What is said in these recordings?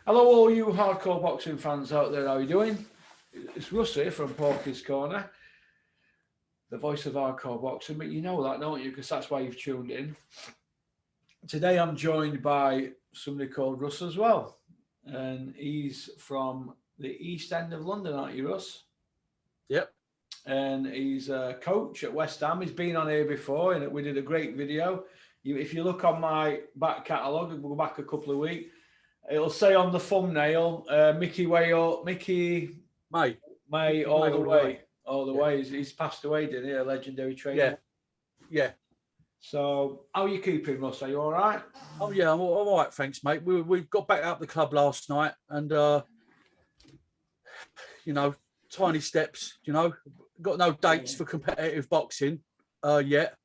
Hello, all you hardcore boxing fans out there. How are you doing? It's Russ here from Porky's Corner, the voice of hardcore boxing. But you know that, don't you? Because that's why you've tuned in. Today, I'm joined by somebody called Russ as well, and he's from the East End of London, aren't you, Russ? Yep. And he's a coach at West Ham. He's been on here before, and we did a great video. If you look on my back catalogue, we'll go back a couple of weeks. It'll say on the thumbnail, Mickey May all the way. All the way. He's passed away, didn't he? A legendary trainer. Yeah. So, how are you keeping, Russ? Are you all right? Oh, yeah, I'm all right, thanks, mate. We got back up the club last night and, tiny steps, got no dates for competitive boxing yet.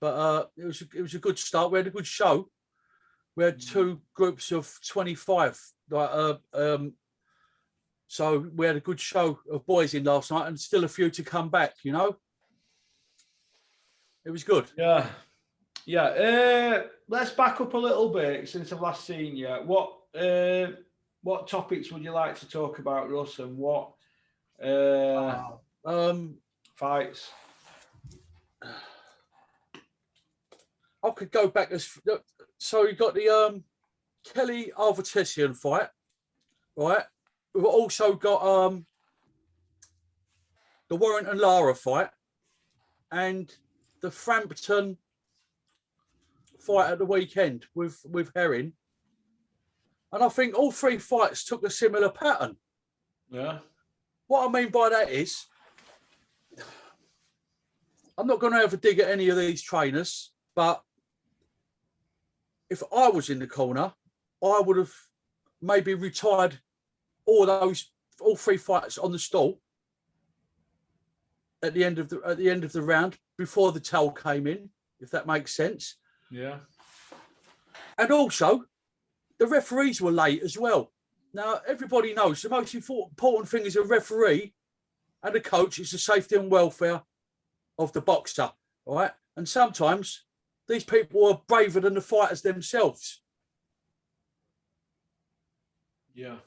But it was a good start. We had a good show. We had two groups of 25. So we had a good show of boys in last night and still a few to come back, It was good. Yeah. Let's back up a little bit since I've last seen you. What topics would you like to talk about, Russ, and what fights? I could go back so you got the Kelly Arvatesian fight, right? We've also got the Warrington Lara fight and the Frampton fight at the weekend with Herring. And I think all three fights took a similar pattern. Yeah. What I mean by that is, I'm not going to have a dig at any of these trainers, but if I was in the corner, I would have maybe retired all three fights on the stall at the end of the round before the towel came in, if that makes sense. Yeah. And also, the referees were late as well. Now, everybody knows the most important thing as a referee and a coach is the safety and welfare of the boxer, right? And sometimes these people are braver than the fighters themselves. Yeah.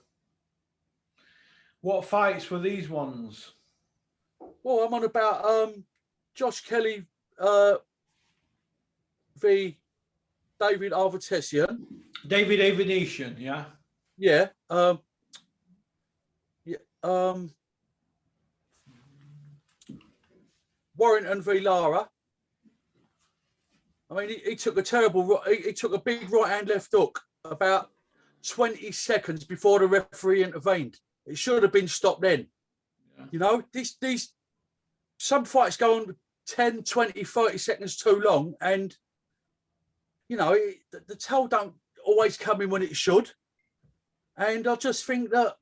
What fights were these ones? Well, I'm on about Josh Kelly v. David Arvatesian. David Avenetian, yeah? Yeah. Warrington v. Lara. I mean, he took he took a big right-hand left hook about 20 seconds before the referee intervened. It should have been stopped then. Yeah. These some fights go on 10, 20, 30 seconds too long, and the towel don't always come in when it should. And I just think that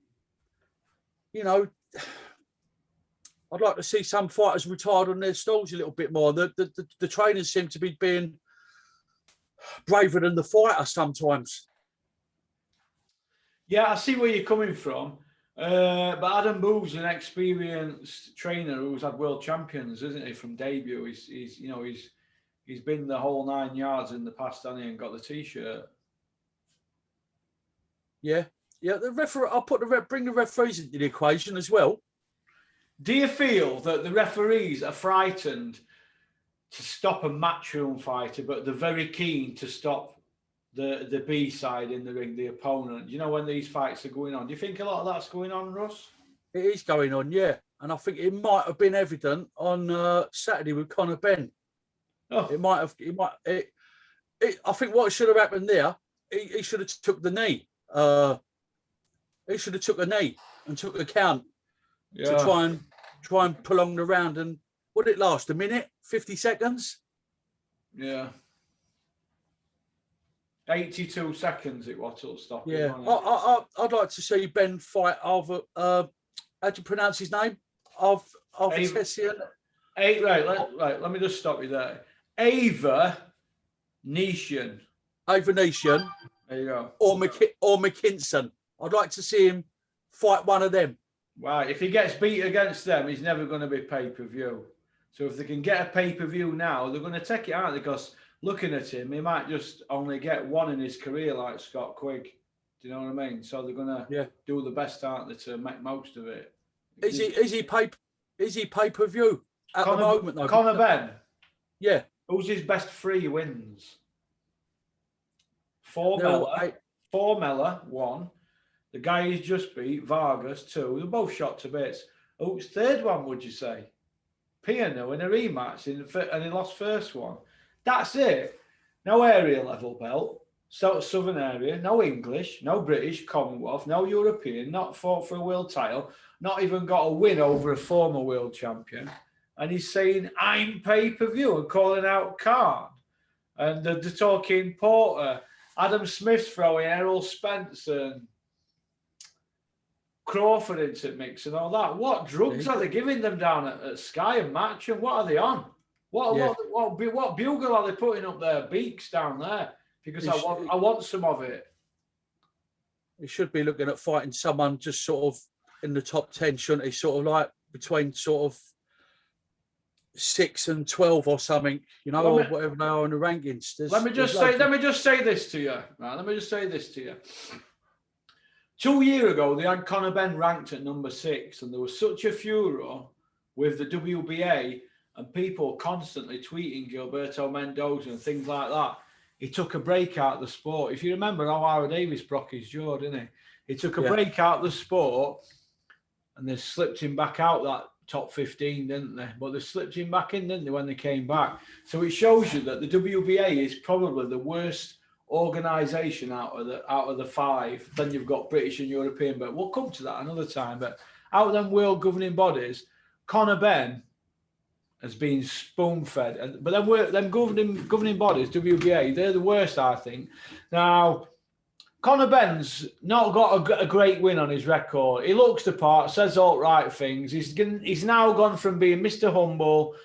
I'd like to see some fighters retired on their stalls a little bit more. The trainers seem to be being braver than the fighter sometimes. Yeah, I see where you're coming from. But Adam Boo's an experienced trainer who's had world champions, isn't he, from debut? He's been the whole 9 yards in the past, hasn't he, and got the t-shirt. Yeah. The referee. I'll bring the referees into the equation as well. Do you feel that the referees are frightened to stop a matchroom fighter, but they're very keen to stop the B side in the ring, the opponent? When these fights are going on, do you think a lot of that's going on, Russ? It is going on, yeah. And I think it might have been evident on Saturday with Conor Benn. Oh. I think what should have happened there, he should have took the knee. He should have took a knee and took a count to try and prolong the round. And what did it last? A minute? 50 seconds? Yeah. 82 seconds it was till stop. Yeah. I'd like to see Ben fight over how do you pronounce his name? Arvatesian. Right, let me just stop you there. Avenetian. There you go. Or McKinson. I'd like to see him fight one of them. Right. If he gets beat against them, he's never going to be pay-per-view. So if they can get a pay-per-view now, they're going to take it out because looking at him, he might just only get one in his career like Scott Quigg. Do you know what I mean? So they're gonna do the best, aren't they, to make most of it? Is he pay-per-view at the moment though? Conor Benn? Yeah. Who's his best 3 wins? 4 Mella, 1. The guy he's just beat, Vargas, 2. They're both shot to bits. Who's third one, would you say? Piano in a rematch, and he lost first one. That's it. No area level belt. Southern area, no English, no British, Commonwealth, no European, not fought for a world title, not even got a win over a former world champion. And he's saying, I'm pay-per-view and calling out Khan. And they're talking Porter, Adam Smith throwing Errol Spence and Crawford into the mix and all that. What drugs are they giving them down at Sky and Match? And what are they on? What bugle are they putting up their beaks down there? Because I want some of it. He should be looking at fighting someone just sort of in the top 10, shouldn't he? Sort of like between sort of 6 and 12 or something, you know, or whatever they are in the rankings. Let me just say this to you. Right, let me just say this to you. 2 years ago, they had Conor Benn ranked at number 6, and there was such a furor with the WBA and people constantly tweeting Gilberto Mendoza and things like that. He took a break out of the sport. If you remember how Ara Davis broke his jaw, didn't he? He took a break out of the sport, and they slipped him back out that top 15, didn't they? But they slipped him back in, didn't they, when they came back? So it shows you that the WBA is probably the worst organisation out of the 5. Then you've got British and European, but we'll come to that another time. But out of them world governing bodies, Conor Benn has been spoon-fed. But them governing bodies, WBA, they're the worst, I think. Now, Conor Benn's not got a great win on his record. He looks the part, says all right things. He's now gone from being Mr. Humble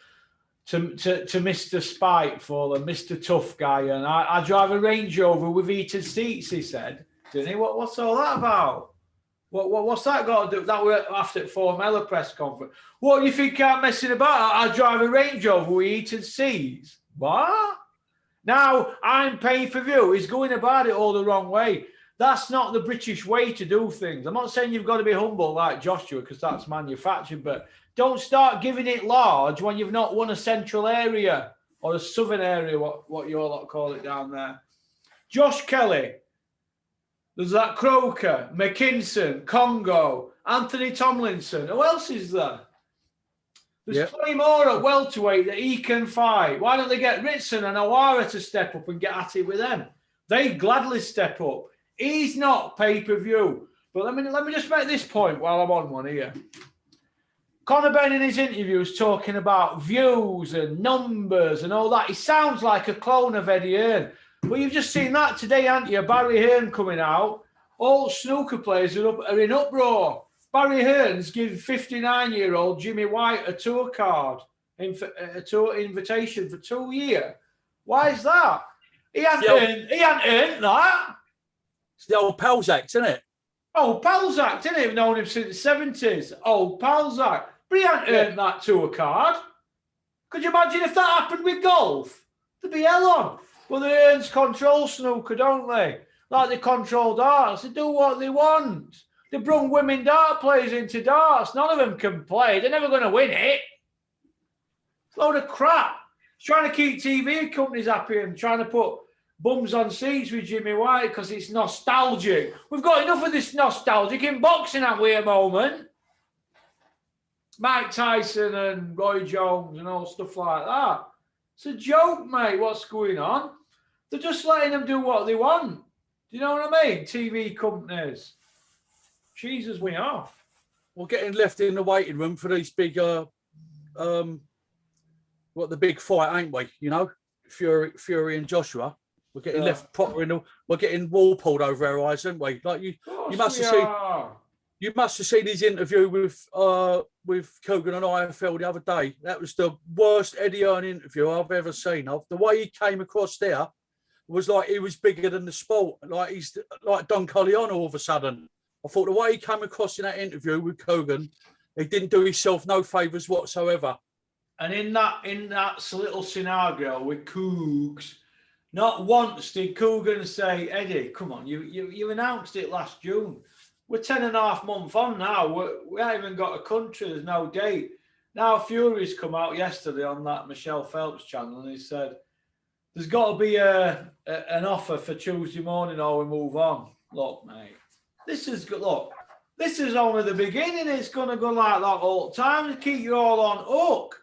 to Mr. Spiteful and Mr. Tough Guy. And I drive a Range Rover with heated seats, he said. Didn't he? What's all that about? What's that got to do? That were after the Formella press conference. What do you think I'm messing about? I drive a Range Rover with heated seats. What? Now I'm paying per view. He's going about it all the wrong way. That's not the British way to do things. I'm not saying you've got to be humble like Joshua because that's manufactured, but don't start giving it large when you've not won a central area or a southern area, what you all call it down there. Josh Kelly. There's that Croker, McKinson, Congo, Anthony Tomlinson. Who else is there? There's plenty more at welterweight that he can fight. Why don't they get Ritson and O'Hara to step up and get at it with them? They gladly step up. He's not pay-per-view. But let me just make this point while I'm on one here. Conor Benn in his interviews talking about views and numbers and all that. He sounds like a clone of Eddie Hearn. But you've just seen that today, haven't you? Barry Hearn coming out. All snooker players are in uproar. Barry Hearn's giving 59-year-old Jimmy White a tour card, a tour invitation for 2 years. Why is that? He hadn't earned that. It's the old Pals Act, isn't it? Old Pals Act, isn't it? We've known him since the 70s. Old Pals Act. But he hadn't earned that tour card. Could you imagine if that happened with golf? There'd be hell on. Well, the Hearns control snooker, don't they? Like they control darts. They do what they want. They bring women dart players into darts. None of them can play. They're never going to win it. It's a load of crap. It's trying to keep TV companies happy and trying to put bums on seats with Jimmy White because it's nostalgic. We've got enough of this nostalgic in boxing, haven't we, at the moment? Mike Tyson and Roy Jones and all stuff like that. It's a joke, mate, what's going on. They're just letting them do what they want. Do you know what I mean? TV companies. Cheeses me off. We're getting left in the waiting room for these big, the big fight, ain't we? You know, Fury and Joshua. We're getting left proper we're getting wall pulled over our eyes, aren't we? Like you must have seen. You must have seen his interview with Kogan and IFL the other day. That was the worst Eddie Hearn interview I've ever seen. The way he came across there was like he was bigger than the sport. Like he's like Don Corleone all of a sudden. I thought the way he came across in that interview with Kogan, he didn't do himself no favours whatsoever. And in that little scenario with Cougs, Not once did Coogan say, Eddie, come on, you announced it last June. We're 10.5 months on now. We haven't even got a country. There's no date. Now Fury's come out yesterday on that Michelle Phelps channel and he said, there's got to be an offer for Tuesday morning or we move on. Look, mate, this is good. Look, this is only the beginning. It's going to go like that all the time to keep you all on hook.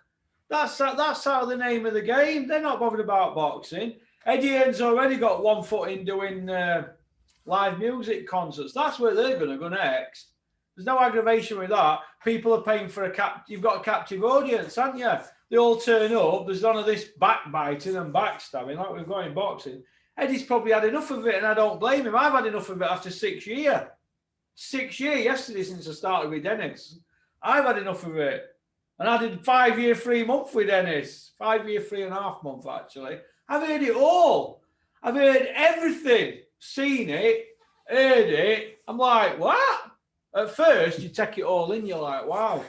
That's how the name of the game. They're not bothered about boxing. Eddie Hearn's already got one foot in doing live music concerts. That's where they're going to go next. There's no aggravation with that. People are paying for you've got a captive audience, haven't you? They all turn up. There's none of this backbiting and backstabbing like we've got in boxing. Eddie's probably had enough of it, and I don't blame him. I've had enough of it after 6 years. 6 years yesterday since I started with Dennis. I've had enough of it. And I did 5 year 3 month with Dennis. 5 year 3.5 month, actually. I've heard it all. I've heard everything. Seen it. Heard it. I'm like, what? At first, you take it all in. You're like, wow.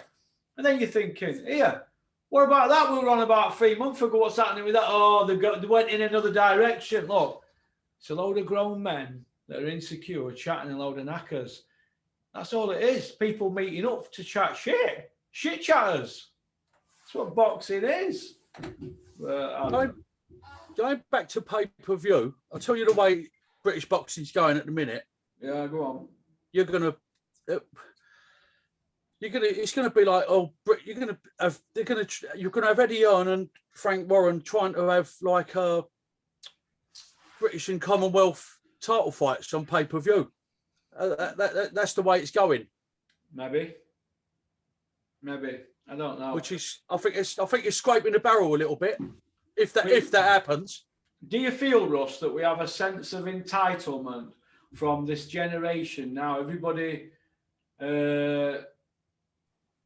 And then you're thinking, here, what about that? We were on about 3 months ago. What's happening with that? Oh, they went in another direction. Look, it's a load of grown men that are insecure, chatting a load of knackers. That's all it is. People meeting up to chat shit. Shit chatters. That's what boxing is. Going back to pay-per-view, I'll tell you the way British boxing's going at the minute. Yeah, go on. It's gonna be like, you're gonna have Eddie Hearn and Frank Warren trying to have like a British and Commonwealth title fights on pay-per-view. That's the way it's going. Maybe. I don't know. Which is, I think it's scraping the barrel a little bit. If that happens. Do you feel, Russ, that we have a sense of entitlement from this generation now? Everybody don't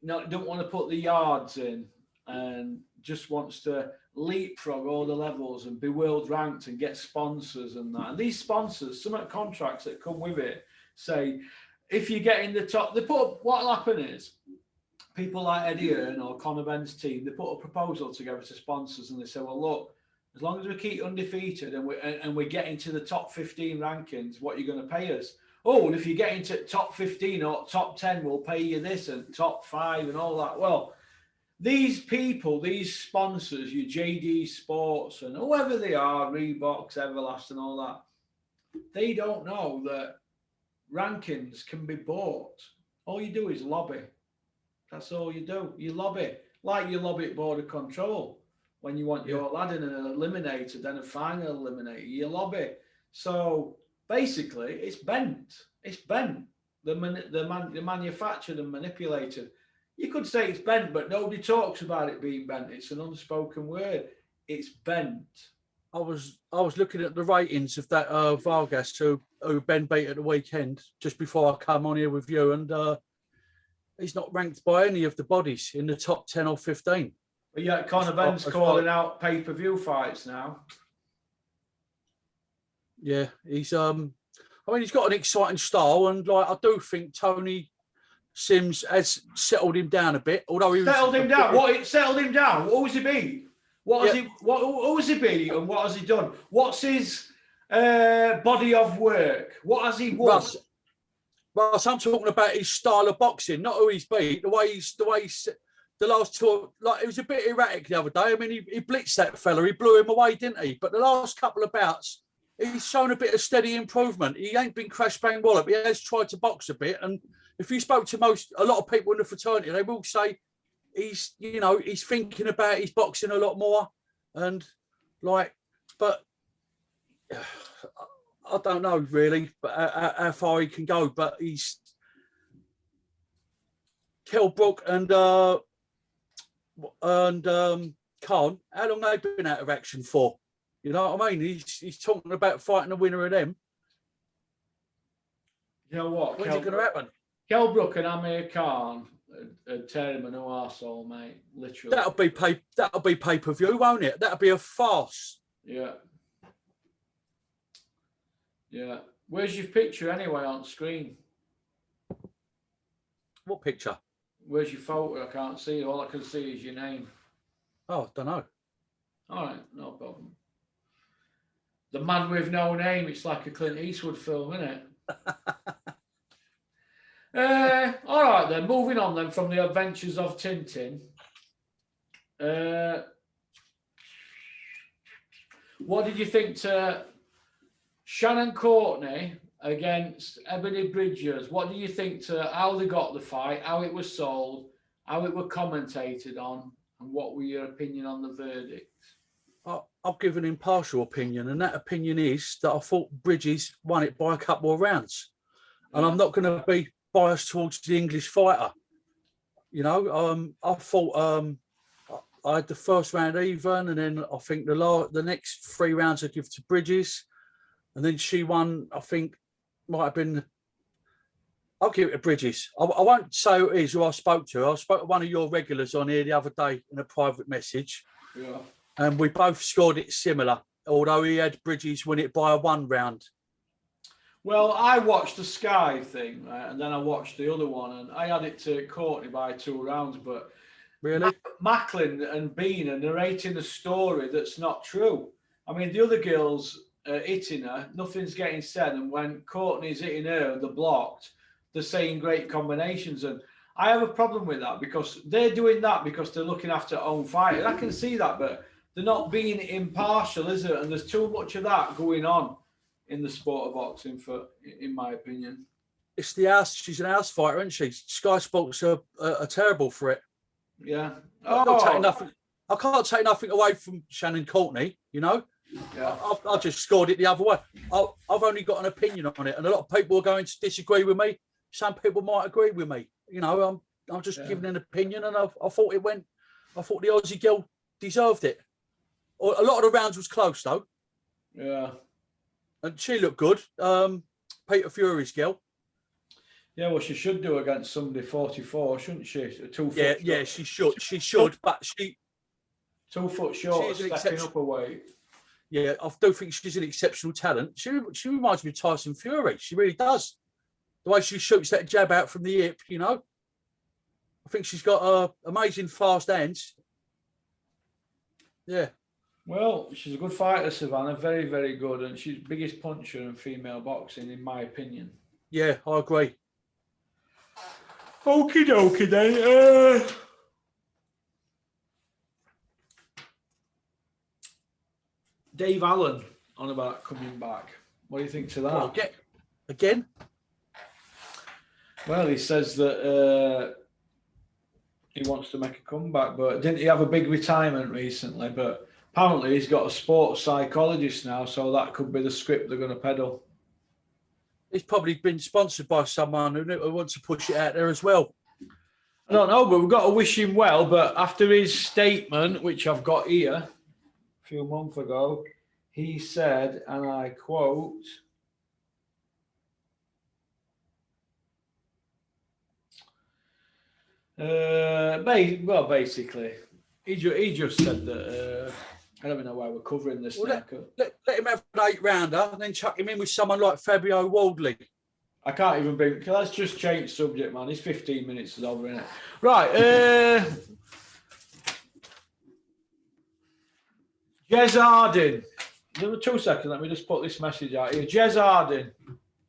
want to put the yards in and just wants to leapfrog all the levels and be world ranked and get sponsors and that. And these sponsors, some of the contracts that come with it, say if you get in the top, what'll happen is people like Eddie Hearn or Conor Benn's team, they put a proposal together to sponsors and they say, well, look, as long as we keep undefeated and we're getting to the top 15 rankings, what are you going to pay us? Oh, and if you get into top 15 or top 10, we'll pay you this and top 5 and all that. Well, these people, these sponsors, your JD Sports and whoever they are, Reeboks, Everlast and all that, they don't know that rankings can be bought. All you do is lobby. That's all you do. You lobby. Like you lobby at Border Control. When you want your lad in an eliminator, then a final eliminator, you lobby. So basically, it's bent. It's bent. The manufactured and manipulated. You could say it's bent, but nobody talks about it being bent. It's an unspoken word. It's bent. I was looking at the ratings of that Vargas who Ben beat at the weekend just before I come on here with you, and he's not ranked by any of the bodies in the top 10 or 15. But yeah, Conor Benn's calling out pay-per-view fights now. Yeah, he's he's got an exciting style, and like I do think Tony Sims has settled him down a bit. Although he settled him down. What settled him down? What was he beat? Who has he beat and what has he done? What's his body of work? What has he won? Russ, I'm talking about his style of boxing, not who he's beat. The way he's the last two, like it was a bit erratic the other day. I mean, he blitzed that fella, he blew him away, didn't he? But the last couple of bouts, he's shown a bit of steady improvement. He ain't been crash bang wallop. He has tried to box a bit, and if you spoke to a lot of people in the fraternity, they will say he's thinking about his boxing a lot more, and but I don't know really, but how far he can go. But he's Kell Brook and Khan. How long they've been out of action for? You know what I mean? He's talking about fighting the winner of them. You know what? When's it going to happen? Kell Brook and Amir Khan tear him a new arsehole, mate. Literally. That'll be pay-per-view, won't it? That'll be a farce. Yeah. Yeah. Where's your picture anyway on screen? What picture? Where's your photo? I can't see it. All I can see is your name. Oh, I don't know. All right, no problem. The Man with No Name. It's like a Clint Eastwood film, isn't it? All right then. Moving on then from the Adventures of Tintin. What did you think to Shannon Courtney against Ebony Bridges? What do you think to how they got the fight, how it was sold, how it was commentated on, and what were your opinion on the verdict? I'll give an impartial opinion, and that opinion is that I thought Bridges won it by a couple of rounds. And I'm not going to be biased towards the English fighter. You know, I thought I had the first round even, and then I think the next 3 rounds I give to Bridges, and then she won. I think might have been. I'll give it to Bridges. I won't say who it is who I spoke to. I spoke to one of your regulars on here the other day in a private message. Yeah. And we both scored it similar, although he had Bridges win it by a 1 round. Well, I watched the Sky thing, right, and then I watched the other one, and I had it to Courtney by 2 rounds. But really, Macklin and Benn are narrating a story that's not true. I mean, the other girls are hitting her, nothing's getting said, and when Courtney's hitting her and they're blocked, they're saying great combinations. And I have a problem with that because they're doing that because they're looking after their own fight. And I can see that, but they're not being impartial, is it? And there's too much of that going on in the sport of boxing, in my opinion. It's the house. She's an house fighter, isn't she? Sky Sports are terrible for it. Yeah. I can't take nothing away from Shannon Courtney, you know? Yeah. I just scored it the other way. I've only got an opinion on it, and a lot of people are going to disagree with me. Some people might agree with me. You know, I'm just giving an opinion, and I thought it went. I thought the Aussie girl deserved it. A lot of the rounds was close though. Yeah. And she looked good. Peter Fury's girl. Yeah, well, she should do against somebody 44, shouldn't she? Yeah, she should. She should, but she 2 foot short, stepping up a weight. Yeah, I do think she's an exceptional talent. She reminds me of Tyson Fury. She really does. The way she shoots that jab out from the hip, you know. I think she's got amazing fast hands. Yeah. Well, she's a good fighter, Savannah. Very, very good. And she's the biggest puncher in female boxing, in my opinion. Yeah, I agree. Okie dokie then. Dave Allen on about coming back. What do you think to that? Well, again? Well, he says that he wants to make a comeback, but didn't he have a big retirement recently? But apparently he's got a sports psychologist now, so that could be the script they're going to peddle. He's probably been sponsored by someone who wants to push it out there as well. I don't know, but we've got to wish him well. But after his statement, which I've got here a few months ago, he said, and I quote, basically, he just said that, I don't know why we're covering this now. Let him have an 8-rounder and then chuck him in with someone like Fabio Wardley. I can't even bring. Let's just change subject, man. It's 15 minutes is over, innit? Right. Jez Harding. Give me 2 seconds. Let me just put this message out here. Jez Harding.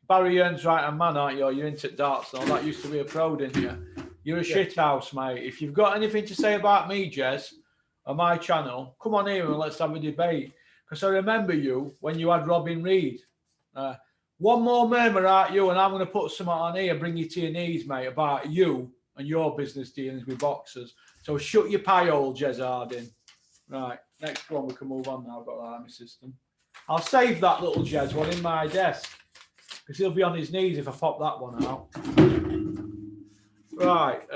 Barry Earn's right-hand man, aren't you? You're into darts, though. That used to be a pro, didn't you? You're a shithouse, mate. If you've got anything to say about me, Jez, on my channel, come on here and let's have a debate. Because I remember you when you had Robin Reed. One more murmur at you, and I'm going to put something on here, bring you to your knees, mate, about you and your business dealings with boxers. So shut your pie hole, Jez Harding. Right, next one, we can move on now. I've got that in my system. I'll save that little Jez one in my desk because he'll be on his knees if I pop that one out. Right,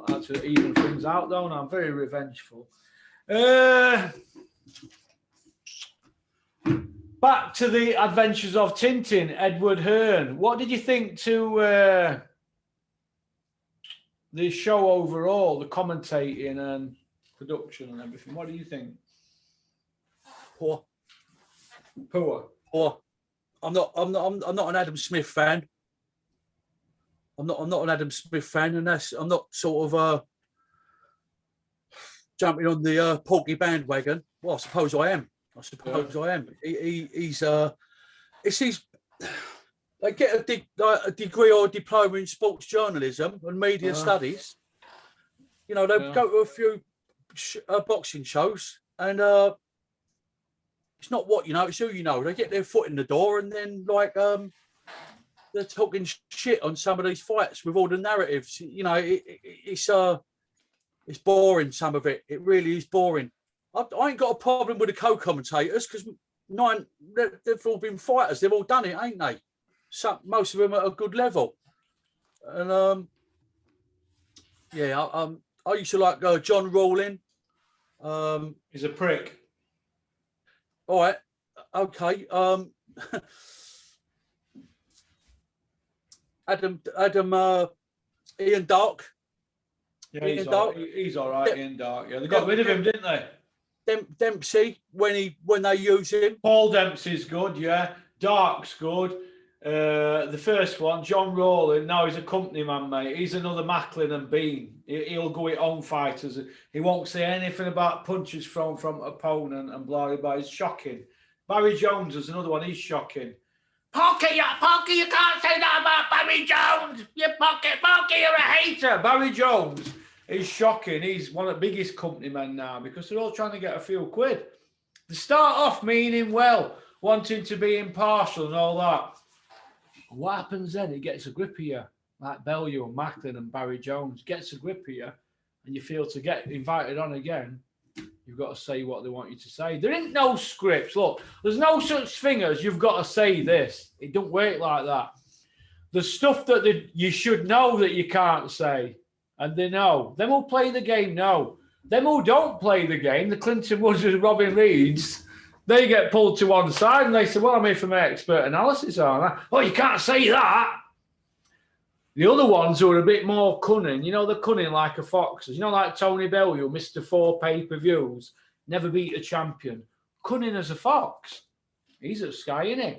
that's even things out though, and I'm very revengeful. Back to the Adventures of Tintin, Edward Hearn. What did you think to the show overall, the commentating and production and everything? What do you think? Poor. I'm not an Adam Smith fan. I'm not an Adam Smith fan, and I'm not sort of jumping on the Porky bandwagon. Well, I suppose I am. I suppose I am. He's it's his. They get a degree or a diploma in sports journalism and media studies. You know, they go to a few boxing shows, and it's not what you know, it's who you know. They get their foot in the door, and then like they're talking shit on some of these fights with all the narratives. You know, it's boring. Some of it, it really is boring. I ain't got a problem with the co-commentators because they've all been fighters. They've all done it, ain't they? Most of them at a good level. And I used to like John Rawling. He's a prick. All right, okay. Ian Dark. Yeah, he's all right. Ian Dark. Yeah, they got rid of him, didn't they? Dempsey when they use him. Paul Dempsey's good. Yeah, Dark's good. The first one, John Rowland. Now he's a company man, mate. He's another Macklin and Bean. He'll go at own fighters. He won't say anything about punches thrown from opponent and blah blah. He's shocking. Barry Jones is another one. He's shocking. Pocky, you can't say that about Barry Jones. You Pocky, you're a hater. Barry Jones is shocking. He's one of the biggest company men now because they're all trying to get a few quid. They start off meaning well, wanting to be impartial and all that. What happens then? It gets a grip of you, like Bellew and Macklin and Barry Jones. Gets a grip of you, and you feel to get invited on again, you've got to say what they want you to say. There ain't no scripts. Look, there's no such thing as you've got to say this. It don't work like that. There's stuff that you should know that you can't say, and they know. Them who play the game know. Them who don't play the game, the Clinton Woods and Robin Reeds, they get pulled to one side and they say, well, I'm here for my expert analysis, aren't I? Oh, you can't say that. The other ones who are a bit more cunning, you know, they're cunning like a fox. You know, like Tony Bellew, Mr. 4 pay-per-views, never beat a champion. Cunning as a fox. He's at Sky, isn't he?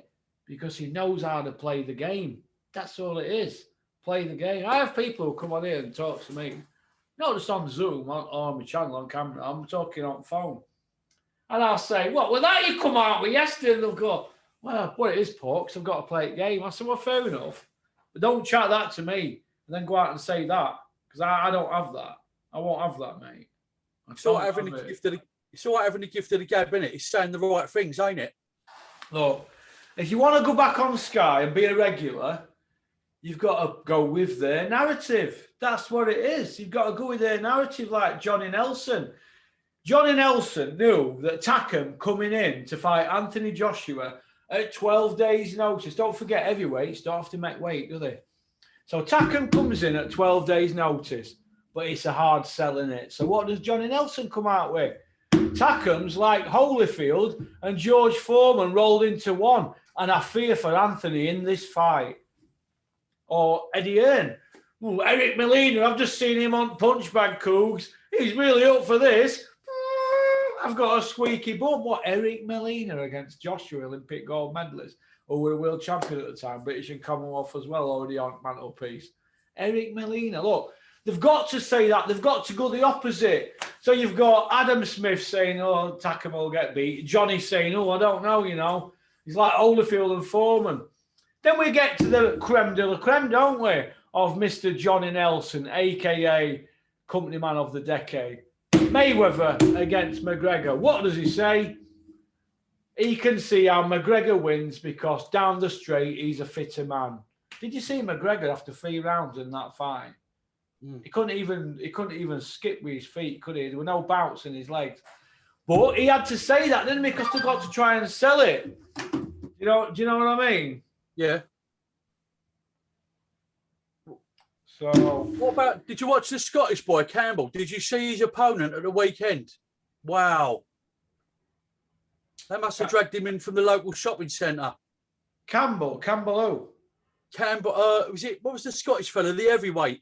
Because he knows how to play the game. That's all it is. Play the game. I have people who come on here and talk to me, not just on Zoom or on my channel on camera. I'm talking on phone. And I'll say, what, well, that you come out with yesterday? And they'll go, well, what it is, Paul, because I've got to play a game. I said, well, fair enough. But don't chat that to me and then go out and say that, because I don't have that. I won't have that, mate. It's all right having the gift of the gab, innit? It's saying the right things, ain't it? Look, if you want to go back on Sky and be a regular, you've got to go with their narrative. That's what it is. You've got to go with their narrative, like Johnny Nelson. Johnny Nelson knew that Takam coming in to fight Anthony Joshua at 12 days' notice. Don't forget, heavyweights don't have to make weight, do they? So Takam comes in at 12 days' notice, but it's a hard sell, isn't it? So what does Johnny Nelson come out with? Takam's like Holyfield and George Foreman rolled into one, and I fear for Anthony in this fight. Or Eddie Hearn. Ooh, Eric Molina, I've just seen him on Punch Bag Cougs. He's really up for this. I've got a squeaky bum. What, Eric Molina against Joshua, Olympic gold medalist, who were world champion at the time, British and Commonwealth as well, already on mantelpiece. Eric Molina, look, they've got to say that. They've got to go the opposite. So you've got Adam Smith saying, oh, Takam will get beat. Johnny saying, oh, I don't know, you know. He's like Holyfield and Foreman. Then we get to the creme de la creme, don't we, of Mr. Johnny Nelson, a.k.a. company man of the decade. Mayweather against McGregor. What does he say? He can see how McGregor wins because down the straight, he's a fitter man. Did you see McGregor after 3 rounds in that fight? He couldn't even skip with his feet, could he? There were no bounce in his legs. But he had to say that, didn't he? Because they got to try and sell it. Do you know what I mean? Yeah. So, what about, did you watch the Scottish boy, Campbell? Did you see his opponent at the weekend? Wow. They must have dragged him in from the local shopping centre. Campbell who? Campbell, what was the Scottish fella, the heavyweight?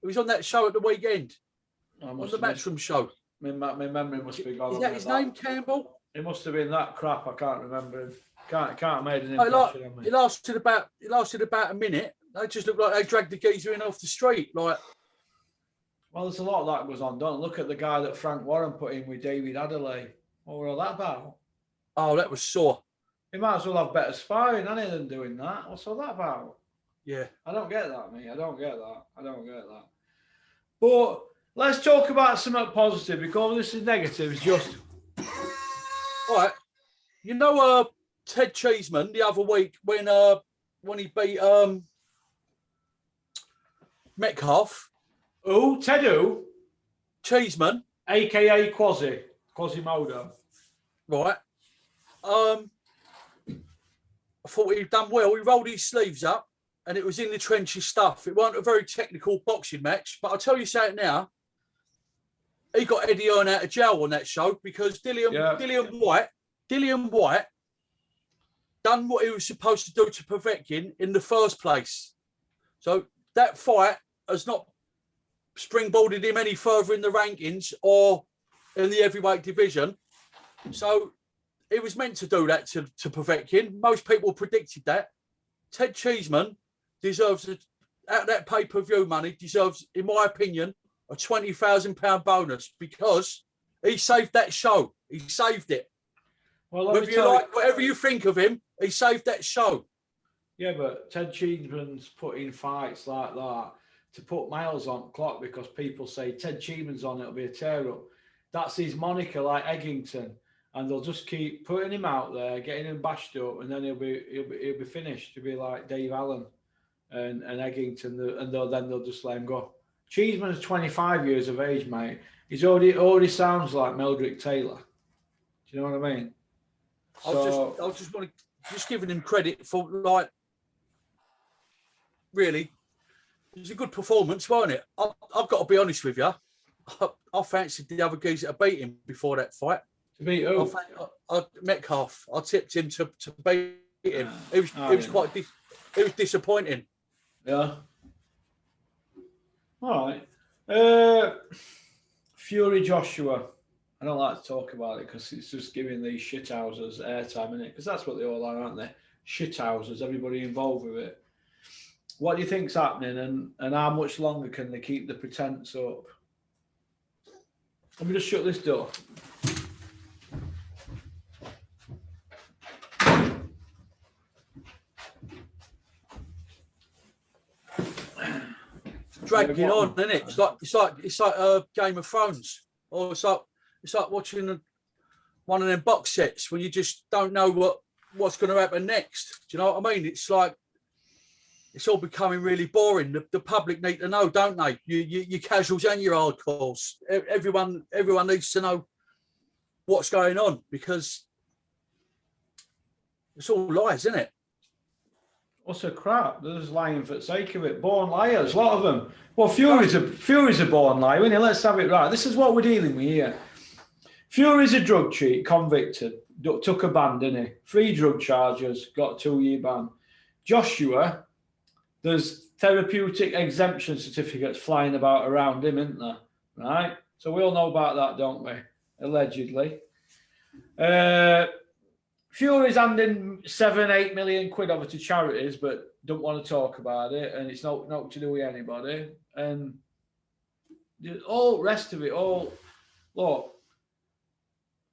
He was on that show at the weekend. On the Matchroom show. My memory must be gone. Is that his name, Campbell? It must have been that crap. I can't remember him. Can't have made an impression on me. It lasted about a minute. They just looked like they dragged the geezer in off the street. Like, well, there's a lot of that goes on. Don't look at the guy that Frank Warren put in with David Adelaide. What were all that about? Oh, that was sore. He might as well have better sparring, hadn't he, than doing that. What's all that about? Yeah. I don't get that, mate. I don't get that. But let's talk about something positive, because this is negative. It's just... All right. You know, Ted Cheeseman the other week when he beat Metcalf. Who? Ted who? Cheeseman. A.K.A. Quasimodo. Right. I thought he'd done well. He rolled his sleeves up and it was in the trenches stuff. It wasn't a very technical boxing match, but I'll tell you something now. He got Eddie Earn out of jail on that show because Dillian White done what he was supposed to do to Povetkin in the first place. So that fight has not springboarded him any further in the rankings or in the heavyweight division. So he was meant to do that to Povetkin. Most people predicted that. Ted Cheeseman deserves, out of that pay-per-view money, deserves, in my opinion, a £20,000 bonus because he saved that show. He saved it. Well, whether you like, whatever you think of him, he saved that show. Yeah, but Ted Cheeseman's put in fights like that to put miles on clock because people say Ted Cheeseman's on, it'll be a tear-up. That's his moniker, like Eggington. And they'll just keep putting him out there, getting him bashed up, and then he'll be finished. He'll be like Dave Allen and Eggington, and then they'll just let him go. Cheeseman's 25 years of age, mate. He's already sounds like Meldrick Taylor. Do you know what I mean? So, I just want to giving him credit for, like, really, it was a good performance, wasn't it? I've got to be honest with you. I fancied the other geezer to beat him before that fight. To beat who? Metcalf. I tipped him to beat him. It was disappointing. Yeah. All right. Fury Joshua. I don't like to talk about it because it's just giving these shithouses airtime, isn't it? Because that's what they all are, aren't they? Shithouses, everybody involved with it. What do you think's happening, and how much longer can they keep the pretense up? Let me just shut this door. Dragging on, isn't it? It's like Game of Thrones, or it's like watching one of them box sets when you just don't know what's going to happen next. Do you know what I mean? It's like it's all becoming really boring. The public need to know, don't they? You casuals and your hardcores. Everyone needs to know what's going on because it's all lies, isn't it? What's the crap? They're just lying for the sake of it. Born liars, a lot of them. Well, Fury's a born liar, isn't he? Let's have it right. This is what we're dealing with here. Fury's a drug cheat, convicted. Took a ban, didn't he? 3 drug charges, got a 2-year ban. Joshua, there's therapeutic exemption certificates flying about around him, isn't there? Right? So we all know about that, don't we? Allegedly. Fury's handing 7-8 million quid over to charities, but don't want to talk about it, and it's not to do with anybody. And all rest of it, look,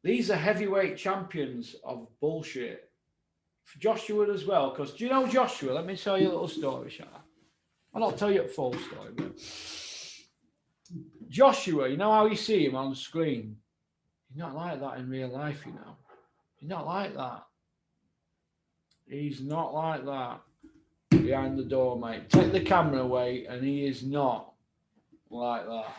these are heavyweight champions of bullshit. For Joshua as well, because do you know Joshua? Let me tell you a little story, shall I? I'll not tell you a full story, but Joshua, you know how you see him on screen? He's not like that in real life, you know. He's not like that. He's not like that behind the door, mate. Take the camera away, and he is not like that.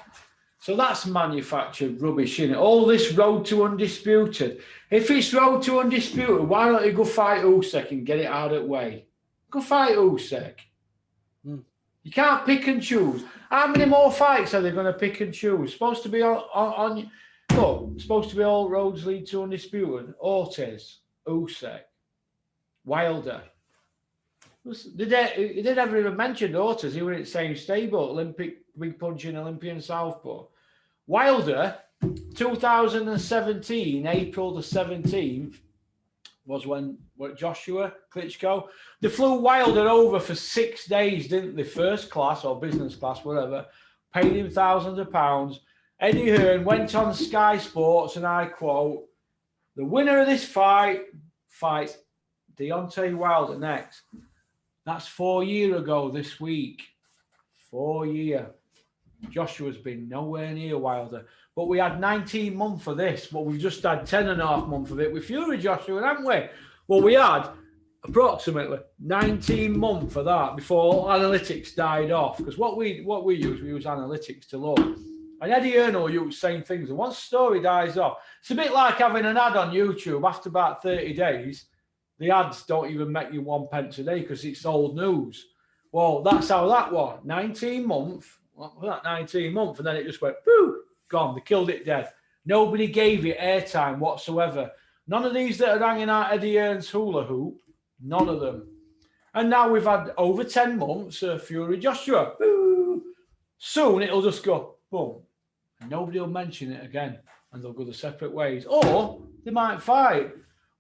So that's manufactured rubbish, isn't it? All this road to undisputed. If it's road to undisputed, why don't you go fight Usyk and get it out of the way? Go fight Usyk. You can't pick and choose. How many more fights are they going to pick and choose? Supposed to be on look, supposed to be all roads lead to undisputed. Ortiz, Usyk, Wilder. They never even mentioned Ortiz. He was in the same stable, Olympic, big punching Olympian southpaw. Wilder, 2017, April the 17th, was when Joshua Klitschko. They flew Wilder over for 6 days, didn't they? First class or business class, whatever. Paid him thousands of pounds. Eddie Hearn went on Sky Sports, and I quote, The winner of this fight fights Deontay Wilder next. That's 4 years ago this week. 4 years. Joshua's been nowhere near Wilder. But we had 19 months for this, but we've just had 10 and a half months of it with Fury, Joshua, haven't we? Well, we had approximately 19 months for that before analytics died off. Because what we use analytics to look. And Eddie Earn will use saying things. And once story dies off, it's a bit like having an ad on YouTube. After about 30 days, the ads don't even make you 1 pence a day because it's old news. Well, that's how that was. 19 months. What was that? 19 months. And then it just went, boo, gone. They killed it dead. Nobody gave it airtime whatsoever. None of these that are hanging out Eddie Earn's hula hoop. None of them. And now we've had over 10 months of Fury Joshua. Boo. Soon it'll just go, boom. And nobody will mention it again. And they'll go their separate ways. Or they might fight.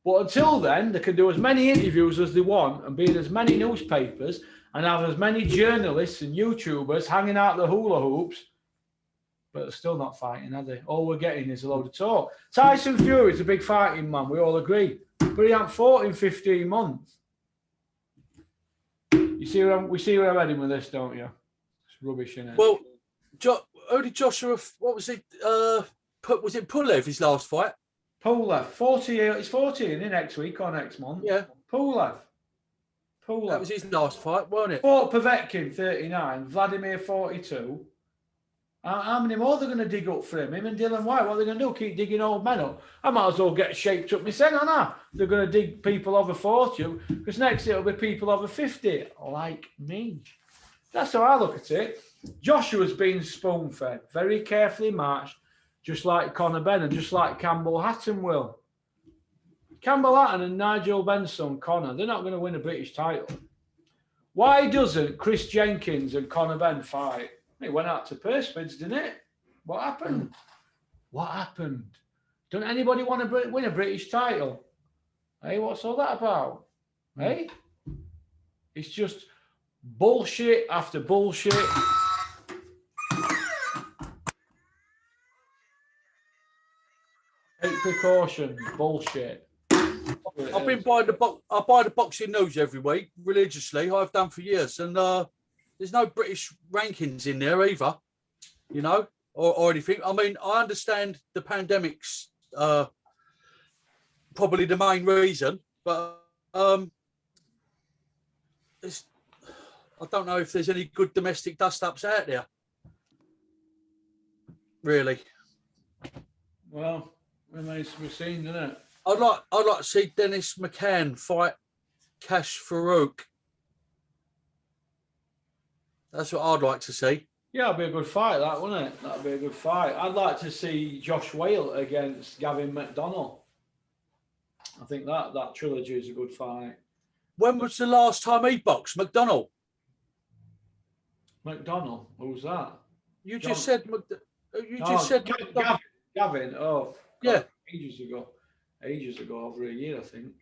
But until then, they can do as many interviews as they want and be in as many newspapers and have as many journalists and YouTubers hanging out the hula hoops. But they're still not fighting, are they? All we're getting is a load of talk. Tyson Fury's a big fighting man, we all agree. But he hasn't fought in 15 months. We see where I'm heading with this, don't you? It's rubbish, isn't it? Well, who did Joshua, what was it? Was it Pulev, his last fight? Pulev, 40. It's 40, isn't it, next week or next month? Yeah. Pulev. That was his last fight, wasn't it? Fought Povetkin, 39. Vladimir, 42. How many more are they going to dig up for him? Him and Dylan White, what are they going to do? Keep digging old men up? I might as well get shaped up myself, aren't I? They're going to dig people over 40, because next it'll be people over 50, like me. That's how I look at it. Joshua's been spoon-fed, very carefully marched, just like Conor Benn and just like Campbell Hatton will. Campbell Hatton and Nigel Benn's son, Conor, they're not going to win a British title. Why doesn't Chris Jenkins and Conor Benn fight? It went out to purse bids, didn't it? What happened? What happened? Don't anybody want to win a British title? Hey, what's all that about? Hey? It's just bullshit after bullshit. Take precautions, bullshit. I've been buying I buy the boxing news every week religiously. I've done for years, and there's no British rankings in there either, you know, or anything. I mean, I understand the pandemic's probably the main reason, but I don't know if there's any good domestic dust-ups out there, really. Well, remains to be seen, doesn't it? I'd like to see Dennis McCann fight Cash Farouk. That's what I'd like to see. Yeah, it'd be a good fight, that, wouldn't it? That'd be a good fight. I'd like to see Josh Whale against Gavin McDonnell. I think that trilogy is a good fight. When was the last time he boxed? McDonnell? McDonnell? Who's that? You just said Gavin. Oh, yeah. Ages ago, over a year, I think.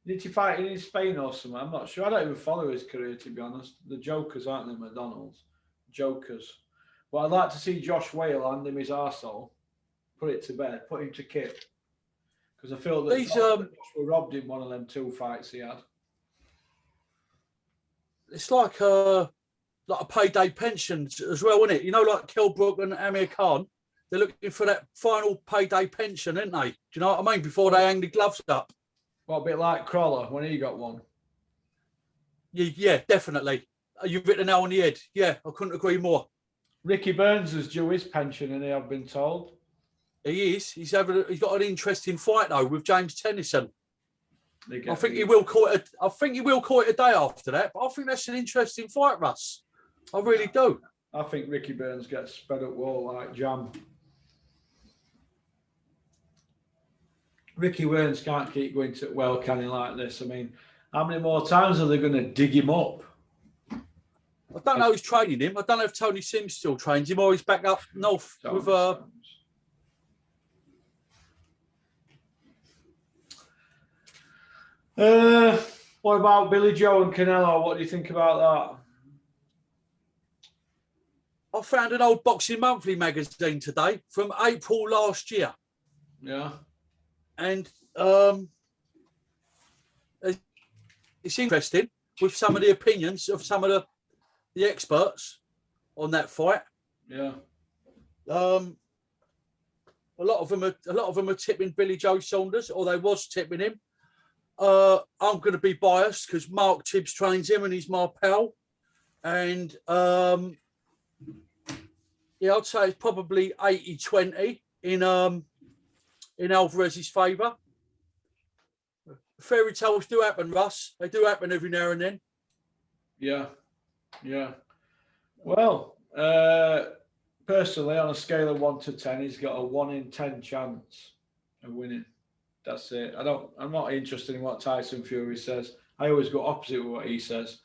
Did he fight in Spain or something? I'm not sure. I don't even follow his career, to be honest. The jokers, aren't they, McDonald's? Jokers. But I'd like to see Josh Whale hand him his arsehole, put it to bed, put him to kip. Because I feel that Joshua robbed him one of them 2 fights he had. It's like a payday pension as well, isn't it? You know, like Kell Brook and Amir Khan, they're looking for that final payday pension, aren't they? Do you know what I mean? Before they hang the gloves up. Well, a bit like Crawler when he got one. Yeah, definitely. You've hit the nail on the head. Yeah, I couldn't agree more. Ricky Burns is due his pension, and I've been told. He is. He's got an interesting fight though with James Tennyson. I think he will call it. I think he will call it a day after that. But I think that's an interesting fight, Russ. I really do. I think Ricky Burns gets spread up wall like jam. Ricky Burns can't keep going to well canning like this. I mean, how many more times are they going to dig him up? I don't know who's training him. I don't know if Tony Sims still trains him or he's back up north with What about Billy Joe and Canelo? What do you think about that? I found an old Boxing Monthly magazine today from April last year. Yeah. And it's interesting with some of the opinions of some of the experts on that fight. Yeah. A lot of them are tipping Billy Joe Saunders, or they was tipping him. I'm going to be biased because Mark Tibbs trains him and he's my pal. And yeah, I'd say it's probably 80-20 in Alvarez's favour. Fairy tales do happen, Russ. They do happen every now and then. Yeah. Yeah. Well, personally, on a scale of 1 to 10, he's got a 1 in 10 chance of winning. That's it. I'm not interested in what Tyson Fury says. I always go opposite with what he says.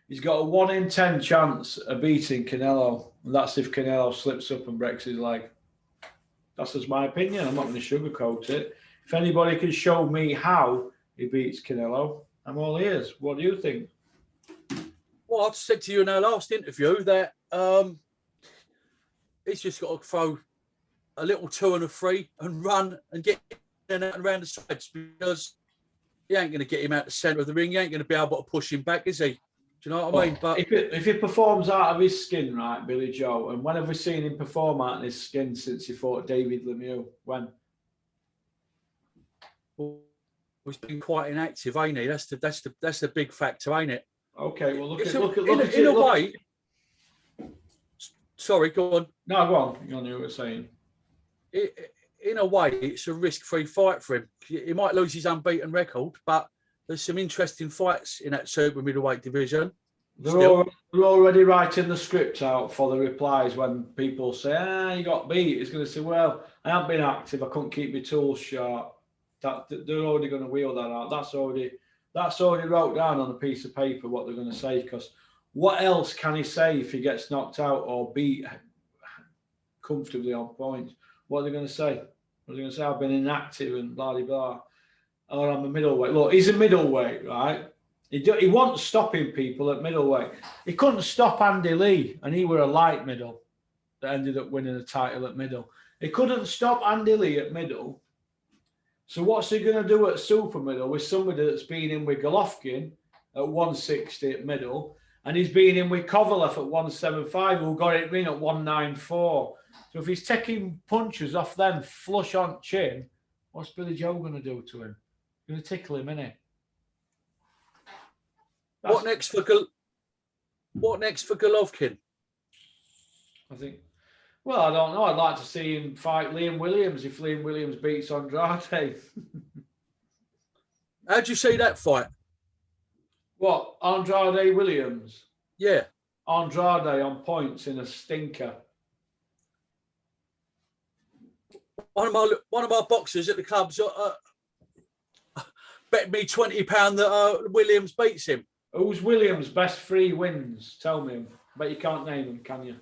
He's got a 1 in 10 chance of beating Canelo. And that's if Canelo slips up and breaks his leg. That's just my opinion. I'm not going to sugarcoat it. If anybody can show me how he beats Canelo, I'm all ears. What do you think? Well, I said to you in our last interview that he's just got to throw a little 2 and a 3 and run and get in and around the sides, because he ain't going to get him out the centre of the ring. He ain't going to be able to push him back, is he? Do you know what I mean? But if he performs out of his skin, right, Billy Joe, and when have we seen him perform out of his skin since he fought David Lemieux? When? Well, he's been quite inactive, ain't he? That's the big factor, ain't it? Okay, well, look at it. In a way, sorry, go on. No, go on. You know what you were saying. In a way, it's a risk-free fight for him. He might lose his unbeaten record, but there's some interesting fights in that super middleweight division. They're already writing the script out for the replies when people say, you got beat. He's going to say, well, I haven't been active. I couldn't keep my tools sharp. They're already going to wheel that out. That's already wrote down on a piece of paper what they're going to say, because what else can he say if he gets knocked out or beat comfortably on points? What are they going to say? What are they going to say? I've been inactive and blah, blah, blah. Or I'm a middleweight. Look, he's a middleweight, right? He wasn't stopping people at middleweight. He couldn't stop Andy Lee, and he were a light middle that ended up winning the title at middle. He couldn't stop Andy Lee at middle. So what's he going to do at super middle with somebody that's been in with Golovkin at 160 at middle, and he's been in with Kovalev at 175, who got it in at 194. So if he's taking punches off them flush on chin, what's Billy Joe going to do to him? He's going to tickle him, innit? What next for Golovkin? I think. Well, I don't know. I'd like to see him fight Liam Williams if Liam Williams beats Andrade. How'd you see that fight? What, Andrade Williams? Yeah. Andrade on points in a stinker. One of my boxers at the club's bet me £20 that Williams beats him. Who's Williams' best 3 wins? Tell me him. But you can't name them, can you?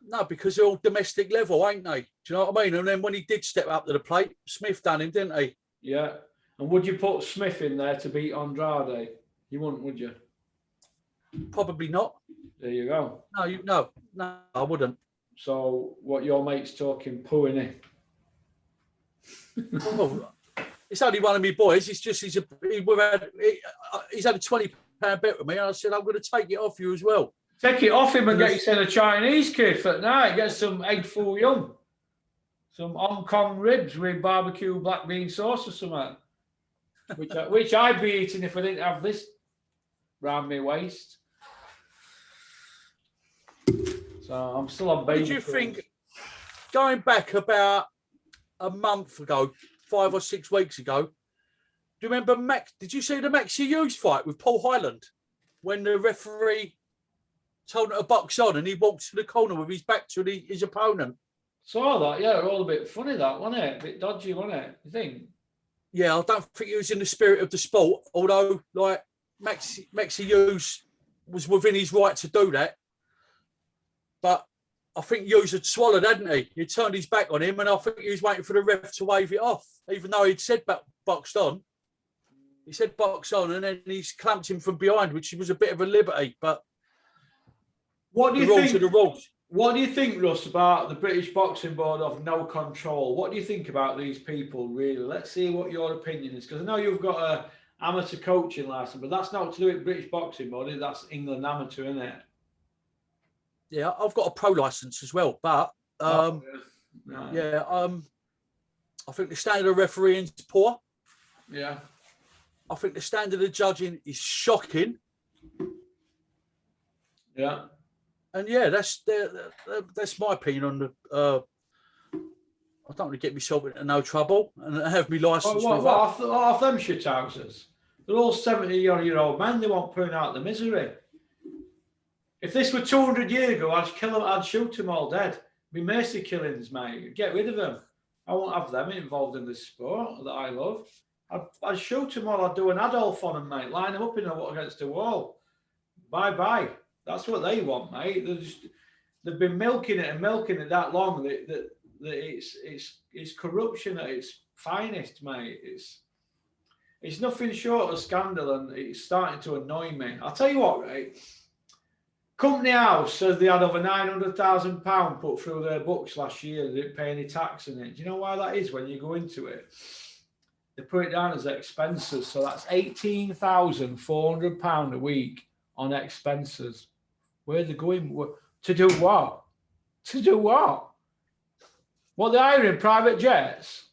No, because they're all domestic level, ain't they? Do you know what I mean? And then when he did step up to the plate, Smith done him, didn't he? Yeah. And would you put Smith in there to beat Andrade? You wouldn't, would you? Probably not. There you go. No, I wouldn't. So what your mate's talking poo, innit? Well, it's only one of me boys. It's just he's had a £20 bet with me, and I said I'm going to take it off you as well. Take it off him and get yourself a Chinese kid for tonight. Get some egg foo young, some Hong Kong ribs with barbecue black bean sauce or something, which I'd be eating if I didn't have this round my waist. So I'm still on baby. What do you think? Going back about a month ago, 5 or 6 weeks ago, do you remember Max? Did you see the Maxi Hughes fight with Paul Hyland when the referee told him to box on and he walked to the corner with his back to his opponent? Saw that, yeah. All a bit funny, that, wasn't it? A bit dodgy, wasn't it? You think? Yeah, I don't think it was in the spirit of the sport, although, like, Maxi Hughes was within his right to do that. But I think Hughes had swallowed, hadn't he? He turned his back on him, and I think he was waiting for the ref to wave it off, even though he'd said boxed on. He said box on, and then he's clamped him from behind, which was a bit of a liberty. But what do you think? The rules. What do you think, Russ, about the British Boxing Board of no control? What do you think about these people, really? Let's see what your opinion is, because I know you've got a amateur coaching license, but that's not to do with British Boxing Board. That's England amateur, isn't it? Yeah, I've got a pro license as well, but I think the standard of refereeing is poor. Yeah. I think the standard of judging is shocking. Yeah. And yeah, that's my opinion on the. I don't want to get myself into no trouble and have my license. What off them shithouses? They're all 70-year-old men. They won't put out the misery. If this were 200 years ago, I'd kill them. I'd shoot them all dead. Be mercy killings, mate. Get rid of them. I won't have them involved in this sport that I love. I'd shoot them all. I'd do an Adolf on them, mate. Line them up against the wall. Bye. That's what they want, mate. They've been milking it that long that it's corruption at its finest, mate. It's nothing short of scandal, and it's starting to annoy me. I'll tell you what, right? Company House says they had over £900,000 put through their books last year. They didn't pay any tax in it. Do you know why that is? When you go into it, they put it down as expenses. So that's £18,400 a week on expenses. Where are they going? To do what? To do what? Well, they're hiring private jets.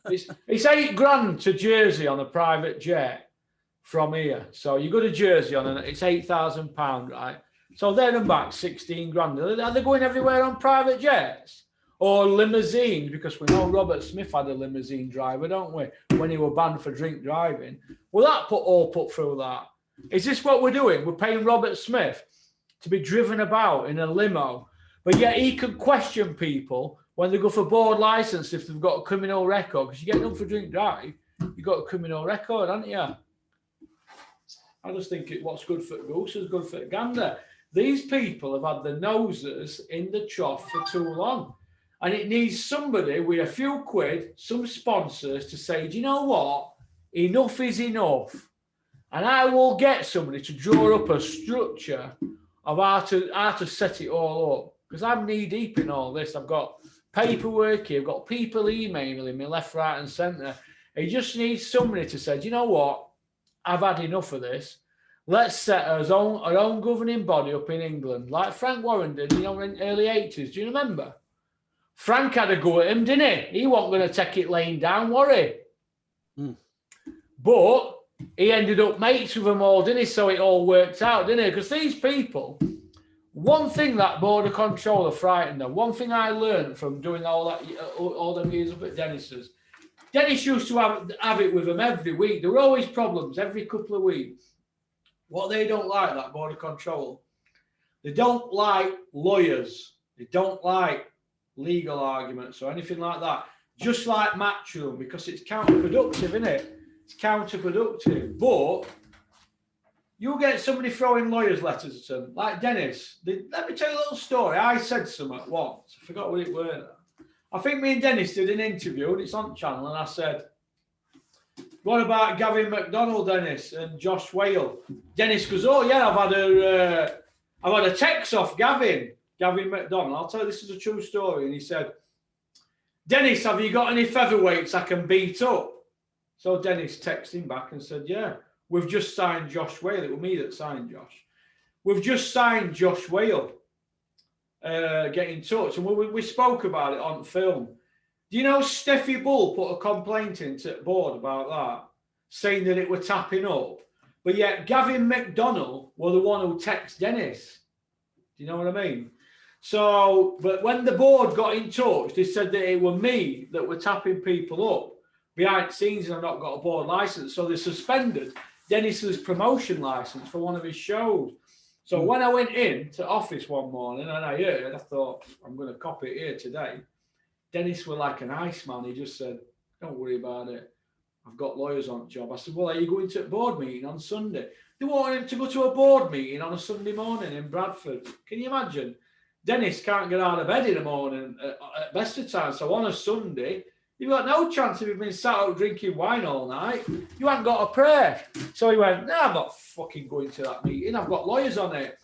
It's £8,000 to Jersey on a private jet from here. So you go to Jersey on it's £8,000, right? So there and back, 16 grand. Are they going everywhere on private jets? Or limousine? Because we know Robert Smith had a limousine driver, don't we? When he was banned for drink driving. Well, that put through that. Is this what we're doing? We're paying Robert Smith to be driven about in a limo, but yet he can question people when they go for board license if they've got a criminal record. Because you get done for drink drive, you've got a criminal record, haven't you? I just think what's good for goose is good for gander. These people have had their noses in the trough for too long. And it needs somebody with a few quid, some sponsors to say, do you know what? Enough is enough. And I will get somebody to draw up a structure of how to set it all up. Because I'm knee deep in all this. I've got paperwork here. I've got people emailing me left, right, and centre. He just needs somebody to say, do you know what? I've had enough of this. Let's set our own governing body up in England, like Frank Warren did, in the early 80s. Do you remember? Frank had a go at him, didn't he? He wasn't going to take it laying down, was he? But he ended up mates with them all, didn't he? So it all worked out, didn't it? Because these people, one thing that border control are frightened of, one thing I learned from doing all them years up at Dennis's, Dennis used to have it with them every week. There were always problems every couple of weeks. What they don't like, that border control, they don't like lawyers. They don't like legal arguments or anything like that. Just like Matchroom, because it's counterproductive, isn't it? It's counterproductive. But you get somebody throwing lawyers' letters at them, like Dennis. Let me tell you a little story. I said something once. I forgot what it was. I think me and Dennis did an interview, and it's on channel, and I said, what about Gavin McDonald, Dennis, and Josh Whale? Dennis goes, oh, yeah, I've had a text off Gavin McDonald. I'll tell you, this is a true story. And he said, Dennis, have you got any featherweights I can beat up? So Dennis texted him back and said, yeah, we've just signed Josh Whale. It was me that signed Josh. We've just signed Josh Whale. Get in touch. And we spoke about it on film. Do you know Steffi Bull put a complaint into the board about that, saying that it were tapping up? But yet Gavin McDonald was the one who texted Dennis. Do you know what I mean? So, but when the board got in touch, they said that it were me that were tapping people up behind the scenes, and I've not got a board license. So they suspended Dennis's promotion license for one of his shows. So when I went in to office one morning and I thought, I'm going to copy it here today. Dennis was like an iceman. He just said, don't worry about it. I've got lawyers on the job. I said, well, are you going to a board meeting on Sunday? They wanted him to go to a board meeting on a Sunday morning in Bradford. Can you imagine? Dennis can't get out of bed in the morning at best of times. So on a Sunday, you've got no chance of him being sat out drinking wine all night. You haven't got a prayer. So he went, no, I'm not fucking going to that meeting. I've got lawyers on it.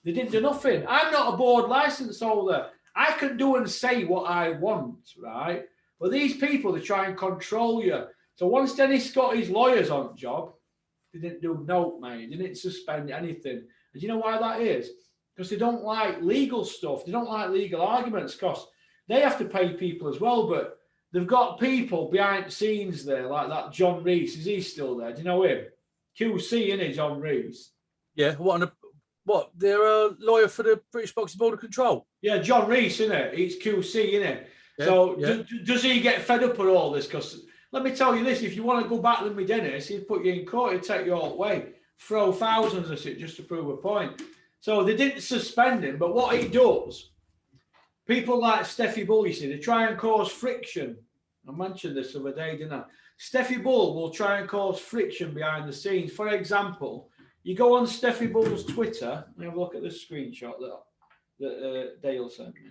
They didn't do nothing. I'm not a board license holder. I can do and say what I want, right? But these people, they try and control you. So once Dennis got his lawyers on job, they didn't do note, mate. They didn't suspend anything. And do you know why that is? Because they don't like legal stuff. They don't like legal arguments because they have to pay people as well. But they've got people behind the scenes there, like that John Reese. Is he still there? Do you know him? QC, innit, John Reese? Yeah, what? They're a lawyer for the British Boxing Board of Control. Yeah, John Reese, innit? He's QC, innit? Yeah, so yeah. Does he get fed up with all this? Because let me tell you this, if you want to go battling with Dennis, he'd put you in court, he'd take you all the way, throw thousands at it just to prove a point. So they didn't suspend him, but what he does, people like Steffi Bull, you see, they try and cause friction. I mentioned this the other day, didn't I? Steffi Bull will try and cause friction behind the scenes. For example, you go on Steffi Bull's Twitter, and have a look at this screenshot that Dale sent me.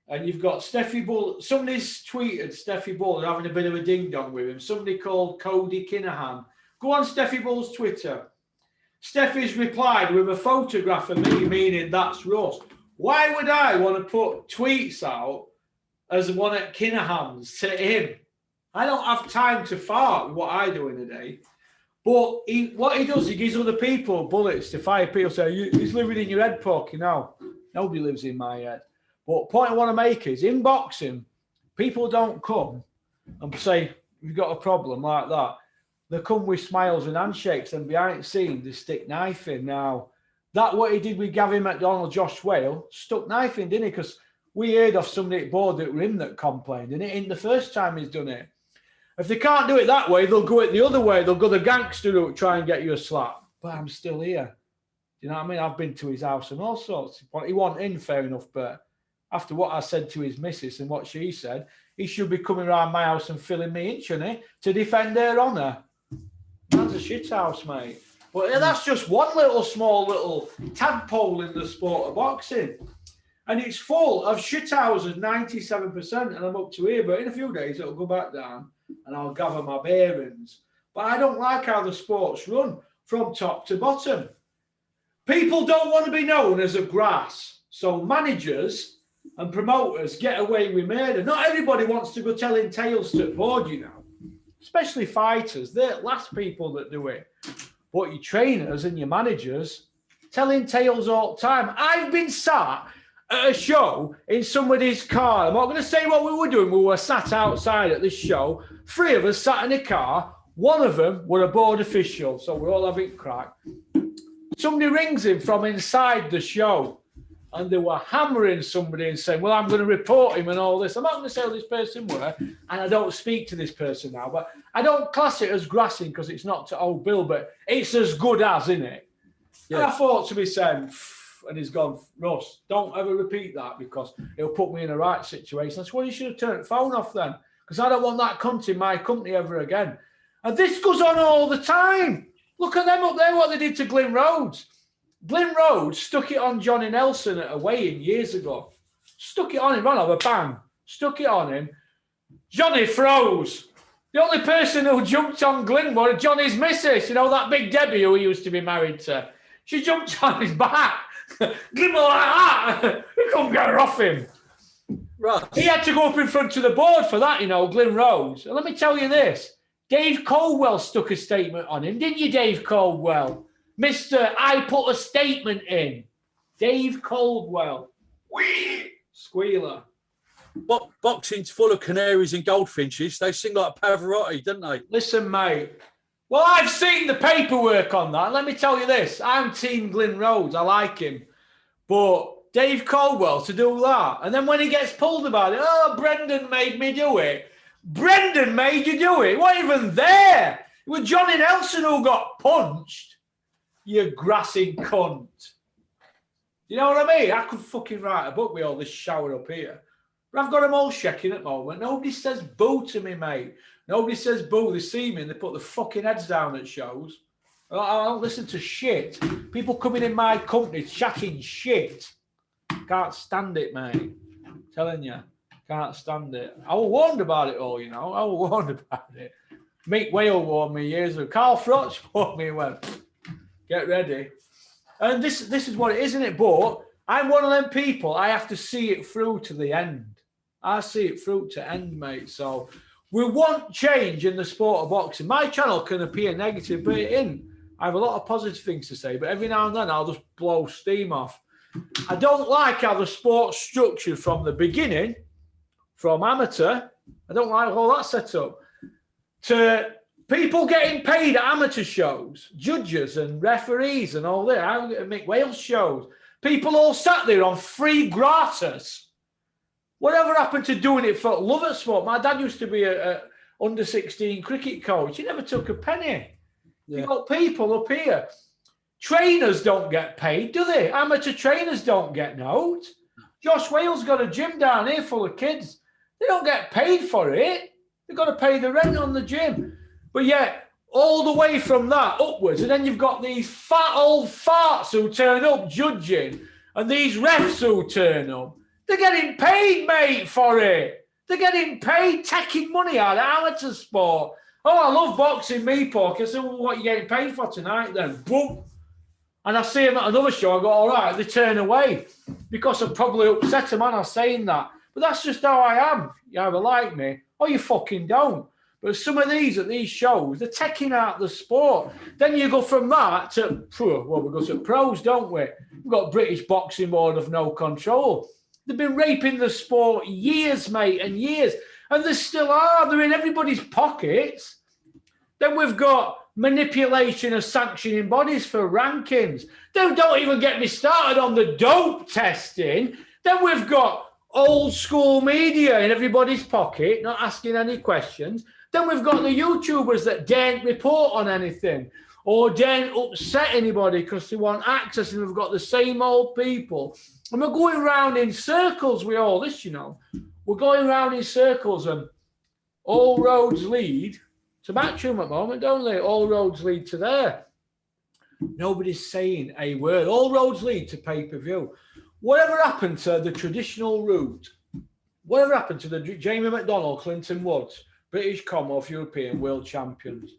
And you've got Steffi Bull. Somebody's tweeted Steffi Bull having a bit of a ding-dong with him. Somebody called Cody Kinahan. Go on Steffi Bull's Twitter. Steffi's replied with a photograph of me, meaning that's Russ. Why would I want to put tweets out as one at Kinahan's to him? I don't have time to fart with what I do in a day. But what he does, he gives other people bullets to fire. People say, he's living in your head, Porky. No, nobody lives in my head. But the point I want to make is, in boxing, people don't come and say, you've got a problem like that. They come with smiles and handshakes, and behind the scenes, they stick knife in. Now, that what he did with Gavin McDonald, Josh Whale, stuck knife in, didn't he? Because we heard of somebody at board that were him that complained, and it ain't the first time he's done it. If they can't do it that way, they'll go it the other way. They'll go the gangster route, try and get you a slap. But I'm still here. Do you know what I mean? I've been to his house and all sorts. He wasn't in, fair enough, but after what I said to his missus and what she said, he should be coming around my house and filling me in, shouldn't he? To defend her honour. That's a shit house, mate. But that's just one small little tadpole in the sport of boxing. And it's full of shit houses, 97%, and I'm up to here. But in a few days, it'll go back down and I'll gather my bearings. But I don't like how the sport's run from top to bottom. People don't want to be known as a grass. So managers and promoters get away with murder. Not everybody wants to go telling tales to the board, you know. Especially fighters. They're the last people that do it. But your trainers and your managers telling tales all the time. I've been sat at a show in somebody's car. I'm not going to say what we were doing. We were sat outside at this show. 3 of us sat in a car. 1 of them were a board official. So we're all having crack. Somebody rings him from inside the show. And they were hammering somebody and saying, well, I'm going to report him and all this. I'm not going to say who this person were, and I don't speak to this person now, but I don't class it as grassing because it's not to old Bill, but it's as good as, isn't it? Yeah. And I thought to myself, and he's gone, Russ, don't ever repeat that because it'll put me in the right situation. I said, well, you should have turned the phone off then because I don't want that cunt in my company ever again. And this goes on all the time. Look at them up there, what they did to Glyn Rhodes. Glyn Rhodes stuck it on Johnny Nelson at a weigh-in years ago. Stuck it on him, ran over, bang. Stuck it on him. Johnny froze. The only person who jumped on Glyn was Johnny's missus. You know, that big Debbie who he used to be married to. She jumped on his back. Glyn was like that. He couldn't get her off him. Right. He had to go up in front of the board for that, you know, Glyn Rhodes. And let me tell you this. Dave Caldwell stuck a statement on him. Didn't you, Dave Caldwell? Mr. I put a statement in. Dave Caldwell. Whee! Squealer. Boxing's full of canaries and goldfinches. They sing like Pavarotti, don't they? Listen, mate. Well, I've seen the paperwork on that. Let me tell you this. I'm Team Glyn Rhodes. I like him. But Dave Caldwell to do that. And then when he gets pulled about it, oh, Brendan made me do it. Brendan made you do it. It wasn't even there. It was Johnny Nelson who got punched. You grassy cunt. You know what I mean? I could fucking write a book with all this shower up here. But I've got them all shaking at the moment. Nobody says boo to me, mate. Nobody says boo. They see me and they put their fucking heads down at shows. I don't listen to shit. People coming in my company chatting shit. Can't stand it, mate. I'm telling you. Can't stand it. I was warned about it all, you know. I was warned about it. Mick Whale warned me years ago. Carl Frotch warned me and went, get ready. And this is what it is, isn't it? But I'm one of them people, I have to see it through to the end. I see it through to end, mate. So we want change in the sport of boxing. My channel can appear negative, but it isn't. I have a lot of positive things to say, but every now and then I'll just blow steam off. I don't like how the sport's structured from the beginning, from amateur. I don't like all that set up, to people getting paid at amateur shows, judges and referees and all that. I get to make Wales shows. People all sat there on free gratis. Whatever happened to doing it for love of sport? My dad used to be a under-16 cricket coach. He never took a penny. Yeah. You've got people up here. Trainers don't get paid, do they? Amateur trainers don't get note. Josh Wales got a gym down here full of kids. They don't get paid for it. They've got to pay the rent on the gym. But yet, all the way from that upwards, and then you've got these fat old farts who turn up judging, and these refs who turn up. They're getting paid, mate, for it. They're getting paid, taking money out of amateur sport. Oh, I love boxing, me, Porky. I said, well, what are you getting paid for tonight then? Boom. And I see them at another show, I go, all right, they turn away. Because I probably upset them, and I'm saying that. But that's just how I am. You either like me, or you fucking don't. But some of these at these shows, they're taking out the sport. Then you go from that to, well, we go to pros, don't we? We've got British Boxing Board of no control. They've been raping the sport years, mate, and years. And they still are. They're in everybody's pockets. Then we've got manipulation of sanctioning bodies for rankings. Then don't even get me started on the dope testing. Then we've got old school media in everybody's pocket, not asking any questions. Then we've got the YouTubers that daren't report on anything or daren't upset anybody because they want access, and we've got the same old people. And we're going round in circles with all this, you know. We're going round in circles, and all roads lead to Matchroom at the moment, don't they? All roads lead to there. Nobody's saying a word. All roads lead to pay-per-view. Whatever happened to the traditional route? Whatever happened to the Jamie McDonnell, Clinton Woods, British Commonwealth, European World Champions?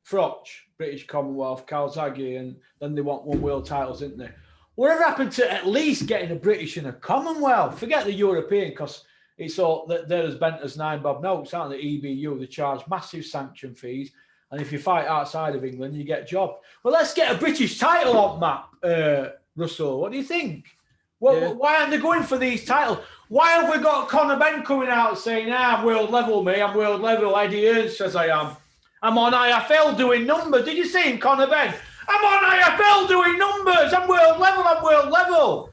Froch, British Commonwealth, Calzaghe, and then they want one world titles, didn't they? Whatever happened to at least getting a British and a Commonwealth? Forget the European, because it's all that they're as bent as 9 bob notes, aren't they? EBU, they charge massive sanction fees. And if you fight outside of England, you get jobbed. Well, let's get a British title on map, Russell. What do you think? Well, yeah. Why aren't they going for these titles? Why have we got Conor Benn coming out saying, I'm world level, me, I'm world level. Eddie Hearn says I am. I'm on IFL doing numbers. Did you see him, Conor Benn? I'm on IFL doing numbers. I'm world level.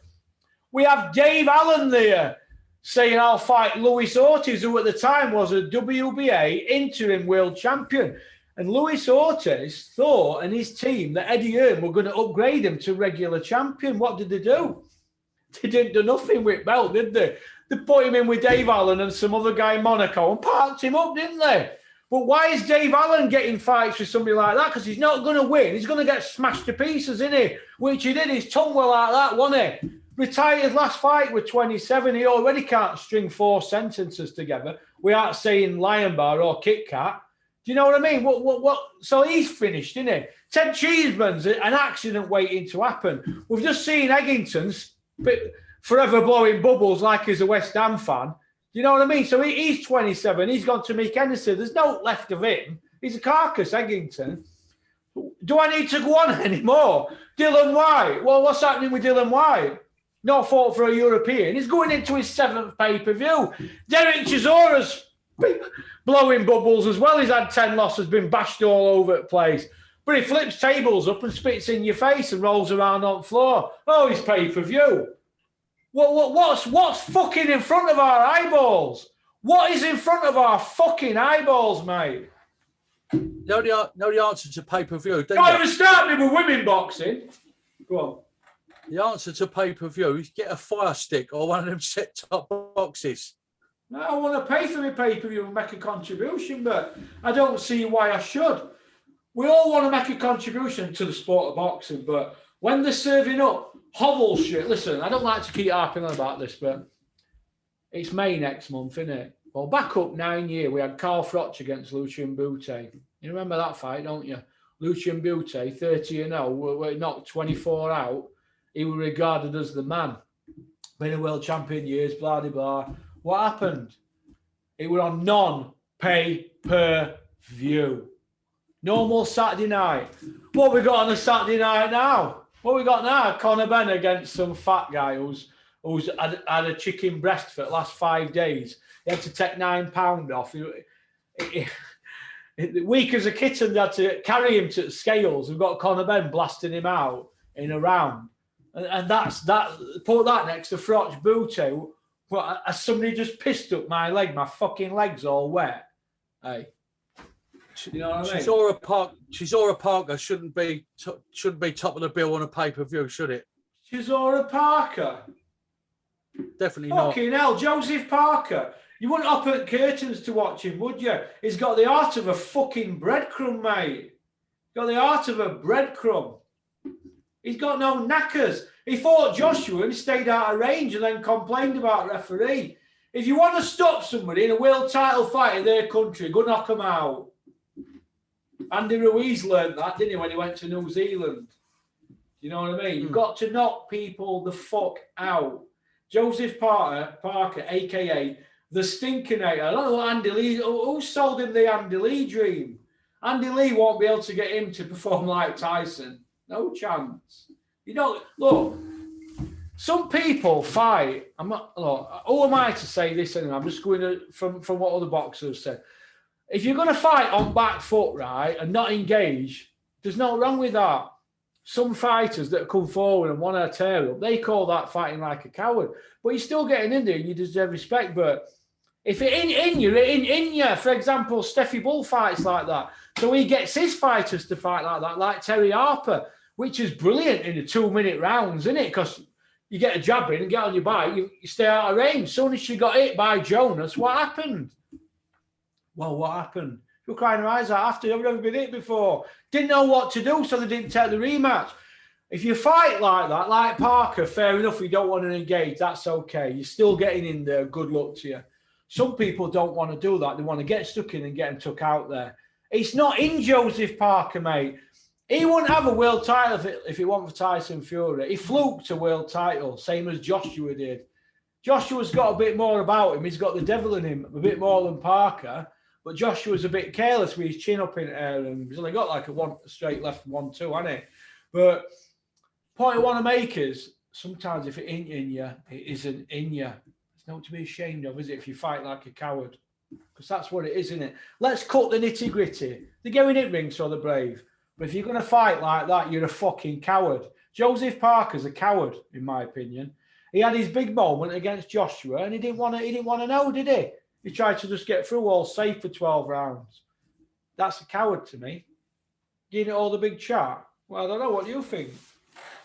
We have Dave Allen there saying I'll fight Luis Ortiz, who at the time was a WBA interim world champion. And Luis Ortiz thought, and his team, that Eddie Hearn were going to upgrade him to regular champion. What did they do? They didn't do nothing with belt, did they? They put him in with Dave Allen and some other guy in Monaco and parked him up, didn't they? But why is Dave Allen getting fights with somebody like that? Because he's not going to win. He's going to get smashed to pieces, isn't he? Which he did. His tongue were like that, wasn't he? Retired last fight with 27. He already can't string 4 sentences together without saying Lion Bar or Kit Kat. Do you know what I mean? What? So he's finished, isn't he? Ted Cheeseman's an accident waiting to happen. We've just seen Eggington's forever blowing bubbles like he's a West Ham fan. You know what I mean? So he's 27. He's gone to Mick Hennessy. There's no left of him. He's a carcass, Eggington. Do I need to go on anymore? Dylan White. Well, what's happening with Dylan White? No fault for a European. He's going into his 7th pay-per-view. Derek Chisora's blowing bubbles as well. He's had 10 losses, been bashed all over the place. But he flips tables up and spits in your face and rolls around on the floor. Oh, he's pay-per-view. What's fucking in front of our eyeballs? What is in front of our fucking eyeballs, mate? Know the answer to pay-per-view, don't you? Don't even start me with women boxing. Go on. The answer to pay-per-view is get a Fire Stick or one of them set-top boxes. No, I want to pay for my pay-per-view and make a contribution, but I don't see why I should. We all want to make a contribution to the sport of boxing, but when they're serving up hovel shit, listen, I don't like to keep harping on about this, but it's May next month, isn't it? Well, back up 9 years, we had Carl Froch against Lucian Bute. You remember that fight, don't you? Lucian Butte, 30-0, were knocked 24 out. He was regarded as the man. Been a world champion years, blah, blah, blah. What happened? It was on non-pay-per-view. Normal Saturday night. What we got on a Saturday night now? What we got now? Conor Benn against some fat guy who's had a chicken breast for the last 5 days. He had to take £9 off. Weak as a kitten, they had to carry him to the scales. We've got Conor Benn blasting him out in a round. And that's that. Put that next to Froch Booty. Well, as somebody just pissed up my leg. My fucking leg's all wet. Hey. You know what I mean? Chisora Parker shouldn't be top of the bill on a pay-per-view, should it? Chisora Parker? Definitely not. Fucking hell, Joseph Parker. You wouldn't open curtains to watch him, would you? He's got the art of a fucking breadcrumb, mate. He's got the art of a breadcrumb. He's got no knackers. He fought Joshua and he stayed out of range and then complained about referee. If you want to stop somebody in a world title fight in their country, go knock them out. Andy Ruiz learned that, didn't he, when he went to New Zealand? You know what I mean? You've got to knock people the fuck out. Joseph Parker, a.k.a. the Stinkinator. I don't know what Andy Lee... Who sold him the Andy Lee dream? Andy Lee won't be able to get him to perform like Tyson. No chance. You don't... Look, some people fight... I'm not... Look, who am I to say this anyway? I'm just going from what other boxers said. If you're going to fight on back foot, right, and not engage, there's no wrong with that. Some fighters that come forward and want to tear up, they call that fighting like a coward. But you're still getting in there and you deserve respect. But if it in you, for example, Steffi Bull fights like that. So he gets his fighters to fight like that, like Terry Harper, which is brilliant in the 2-minute rounds, isn't it? Because you get a jab in and get on your bike, you stay out of range. As soon as she got hit by Jonas, what happened? Well, what happened? You were crying her eyes out after. You've never been hit before. Didn't know what to do, so they didn't take the rematch. If you fight like that, like Parker, fair enough, you don't want to engage, that's okay. You're still getting in there, good luck to you. Some people don't want to do that. They want to get stuck in and get them took out there. It's not in Joseph Parker, mate. He wouldn't have a world title if it wasn't for Tyson Fury. He fluked a world title, same as Joshua did. Joshua's got a bit more about him. He's got the devil in him, a bit more than Parker. But Joshua's a bit careless with his chin up in air, and he's only got like a straight left 1-2, hasn't he? But point I want to make is sometimes if it ain't in you, it isn't in you. It's not to be ashamed of, is it, if you fight like a coward? Because that's what it is, isn't it? Let's cut the nitty-gritty. They're going in ring, so they're brave. But if you're going to fight like that, you're a fucking coward. Joseph Parker's a coward, in my opinion. He had his big moment against Joshua, and he didn't want to know, did he? He tried to just get through all safe for 12 rounds. That's a coward to me. Giving it all the big chat. Well, I don't know. What do you think?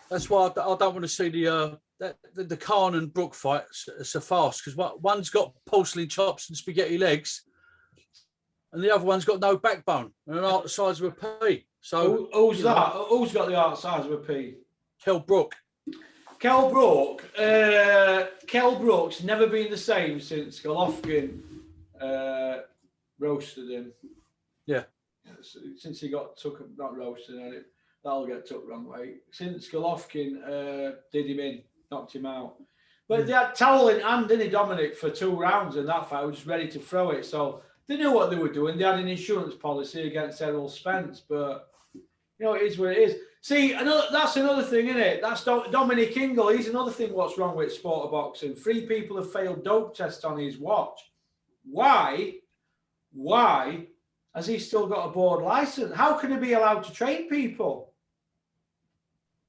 That's why I don't want to see the Khan and Brook fight so fast, because one's got porcelain chops and spaghetti legs, and the other one's got no backbone and an art the size of a pea. So who's that? Who's got the art size of a pea? Kell Brook. Kell Brook's never been the same since Golovkin roasted him. Yeah. Since he got not roasted, that'll get took wrong way. Since Golovkin did him in, knocked him out. But they had towel in hand, didn't he, Dominic, for 2 rounds in that fight, was just ready to throw it. So they knew what they were doing. They had an insurance policy against Errol Spence, but you know, it is what it is. See, that's another thing, isn't it? That's Dominic Ingle. He's another thing what's wrong with sport of boxing. 3 people have failed dope tests on his watch. Why has he still got a board license? How can he be allowed to train people?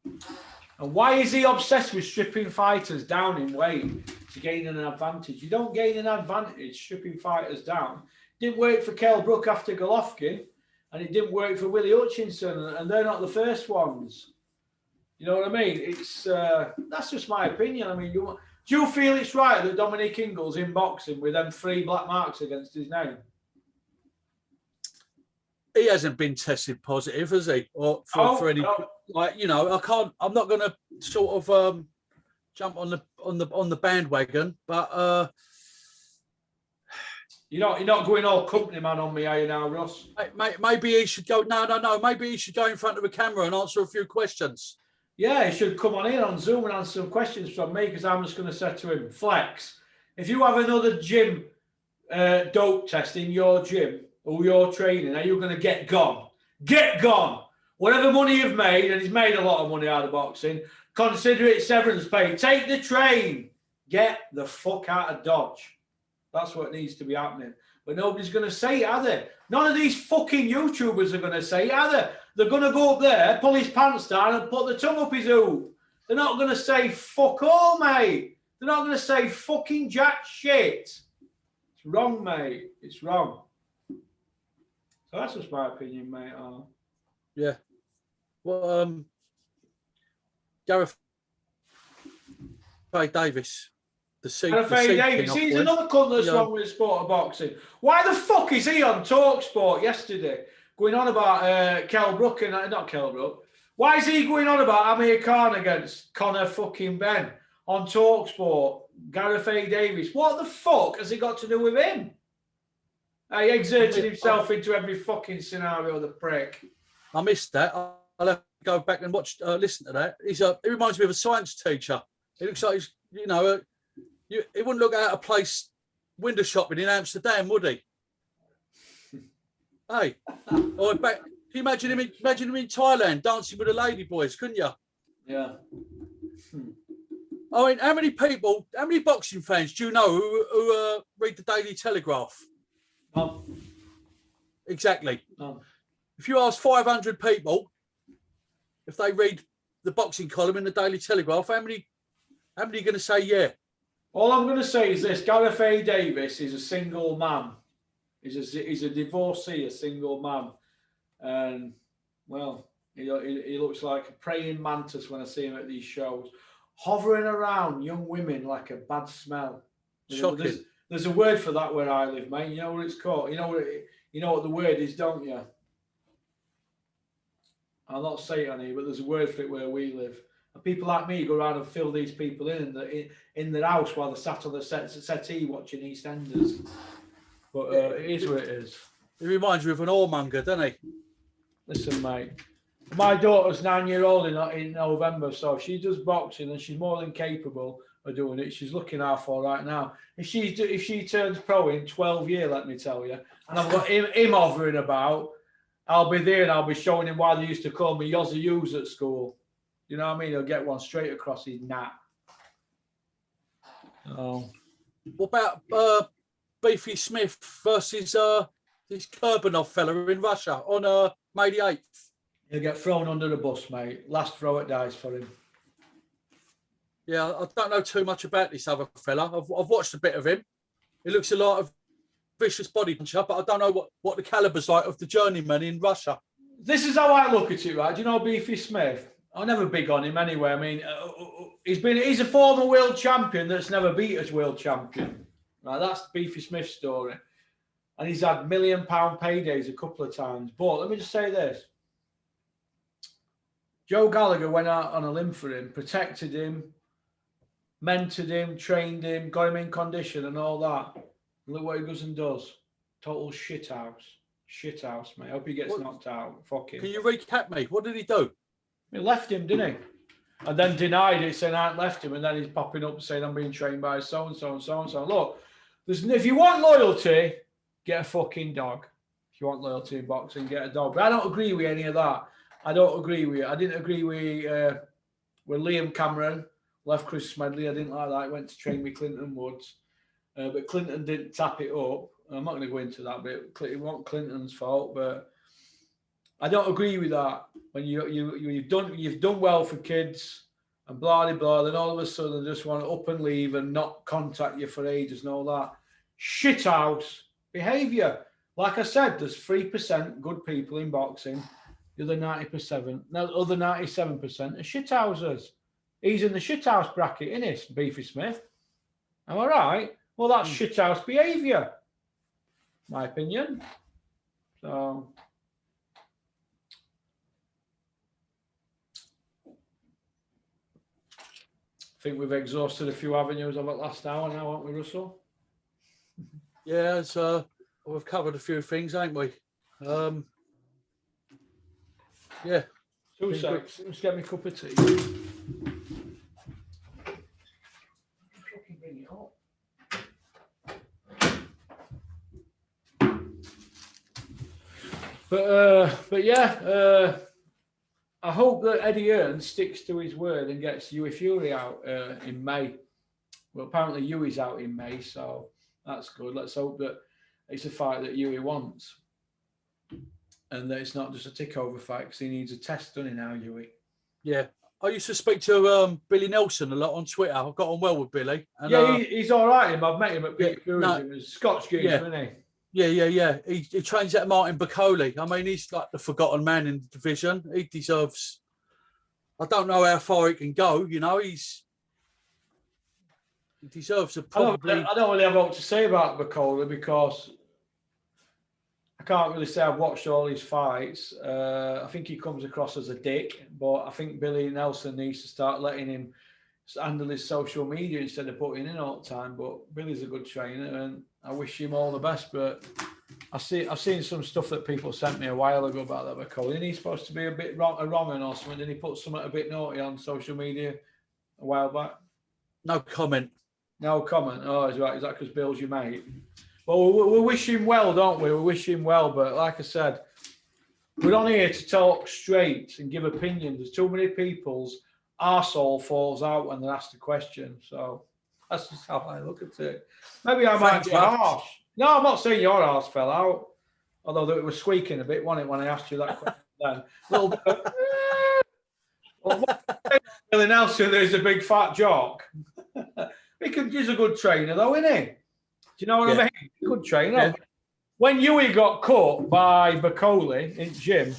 And why is he obsessed with stripping fighters down in weight to gain an advantage? You don't gain an advantage stripping fighters down. Didn't work for Kell Brook after Golovkin. And it didn't work for Willie Hutchinson, and they're not the first ones. You know what I mean? It's that's just my opinion. I mean, do you feel it's right that Dominic Ingle's in boxing with them 3 black marks against his name? He hasn't been tested positive, has he? Or for any, like, you know, I'm not going to sort of jump on the bandwagon, but You're not going all company man on me, are you now, Ross? Maybe he should go. No. Maybe he should go in front of a camera and answer a few questions. Yeah, he should come on here on Zoom and answer some questions from me, because I'm just going to say to him, Flex, if you have another gym dope test in your gym or your training, are you going to get gone? Get gone! Whatever money you've made, and he's made a lot of money out of boxing, consider it severance pay. Take the train. Get the fuck out of Dodge. That's what needs to be happening. But nobody's going to say it, are they? None of these fucking YouTubers are going to say it, are they? They're going to go up there, pull his pants down and put the tongue up his hoop. They're not going to say fuck all, mate. They're not going to say fucking jack shit. It's wrong, mate. It's wrong. So that's just my opinion, mate. Yeah. Well, Gareth Davis. Davis, he's another cunt that's wrong with the sport of boxing. Why the fuck is he on TalkSport yesterday going on about Kell Brook and not Kell Brook? Why is he going on about Amir Khan against Conor fucking Benn on TalkSport? Gareth Davis. What the fuck has he got to do with him? He exerted himself into every fucking scenario, the prick. I missed that. I'll have to go back and listen to that. He reminds me of a science teacher. He looks like he's, he wouldn't look out of place window shopping in Amsterdam, would he? Hey, or back. Can you imagine him in Thailand dancing with the lady boys? Couldn't you? Yeah. I mean, how many boxing fans do you know who read the Daily Telegraph? Exactly. If you ask 500 people if they read the boxing column in the Daily Telegraph, how many are going to say yeah? All I'm going to say is this: Gareth Davis is a single man. He's a divorcee, a single man, and well, he looks like a praying mantis when I see him at these shows, hovering around young women like a bad smell. Shocking. There's a word for that where I live, mate. You know what it's called? You know what the word is, don't you? I'll not say it on here, but there's a word for it where we live. And people like me go around and fill these people in their house while they're sat on the settee watching EastEnders. But it is what it is. He reminds you of an whoremonger, doesn't he? Listen, mate. My daughter's 9-year-old in November, so if she does boxing and she's more than capable of doing it, she's looking half all right now. If she turns pro in 12 years, let me tell you, and I've got him hovering about, I'll be there and I'll be showing him why they used to call me Yozza Hughes at school. You know what I mean? He'll get one straight across his nap. Oh. What about Beefy Smith versus this Kurbanov fella in Russia on May the 8th? He'll get thrown under the bus, mate. Last throw it dies for him. Yeah, I don't know too much about this other fella. I've watched a bit of him. He looks a lot of vicious body puncher, but I don't know what the caliber's like of the journeyman in Russia. This is how I look at it, right? Do you know Beefy Smith? I'm never big on him anyway. I mean, he's a former world champion that's never beat as world champion. Right, that's Beefy Smith's story. And he's had £1 million paydays a couple of times. But let me just say this. Joe Gallagher went out on a limb for him, protected him, mentored him, trained him, got him in condition and all that. And look what he goes and does. Total shithouse. Shithouse, mate. I hope he gets knocked out. Fuck him. Can you recap me? What did he do? He left him, didn't he? And then denied it, saying I hadn't left him. And then he's popping up saying I'm being trained by so-and-so and so-and-so. Look, if you want loyalty, get a fucking dog. If you want loyalty in boxing, get a dog. But I don't agree with any of that. I don't agree with it. I didn't agree with Liam Cameron. Left Chris Smedley. I didn't like that. He went to train with Clinton Woods. But Clinton didn't tap it up. I'm not going to go into that bit. It wasn't Clinton's fault, but I don't agree with that. When you've done well for kids and blah blah blah, then all of a sudden they just want to up and leave and not contact you for ages and all that shithouse behaviour. Like I said, there's 3% good people in boxing. The other 90%, no, the other 97% are shithousers. He's in the shithouse bracket, isn't he, Beefy Smith? Am I right? Well, that's shithouse behaviour. My opinion. So I think we've exhausted a few avenues of it last hour now, haven't we, Russell? Yeah, so we've covered a few things, ain't we? Yeah. 2 seconds. Let's get me a cup of tea. Fucking bring it up. But yeah, I hope that Eddie Hearn sticks to his word and gets Hughie Fury out in May. Well, apparently Hughie's out in May, so that's good. Let's hope that it's a fight that Hughie wants, and that it's not just a tick-over fight because he needs a test done in now, Hughie. Yeah. I used to speak to Billy Nelson a lot on Twitter. I got on well with Billy. And, yeah, he's all right. I've met him at Peter Fury's. No, It was Scotch geezer, isn't he? Yeah. He trains at Martin Bacoli. I mean, he's like the forgotten man in the division. He deserves. I don't know how far he can go. You know, he deserves a probably. I don't really have a lot to say about Bacoli because I can't really say I've watched all his fights. I think he comes across as a dick, but I think Billy Nelson needs to start letting him handle his social media instead of putting in all the time. But Billy's a good trainer, and I wish him all the best. But I've seen some stuff that people sent me a while ago about that Bacoli, and he's supposed to be a bit wrong or something. Did he put something a bit naughty on social media a while back? No comment. No comment. Oh, is that because Bill's your mate? Well, we wish him well, don't we? We wish him well, but like I said, we're on here to talk straight and give opinions. There's too many people's arsehole falls out when they're asked a question. So that's just how I look at it. Maybe I might be harsh. No, I'm not saying your arse fell out. Although it was squeaking a bit, wasn't it, when I asked you that question then? A little bit of, well, Billy Nelson is a big fat jock. He's a good trainer, though, isn't he? Do you know what I mean? Good trainer. Yeah. When Hughie got cut by Bacoli in the gym,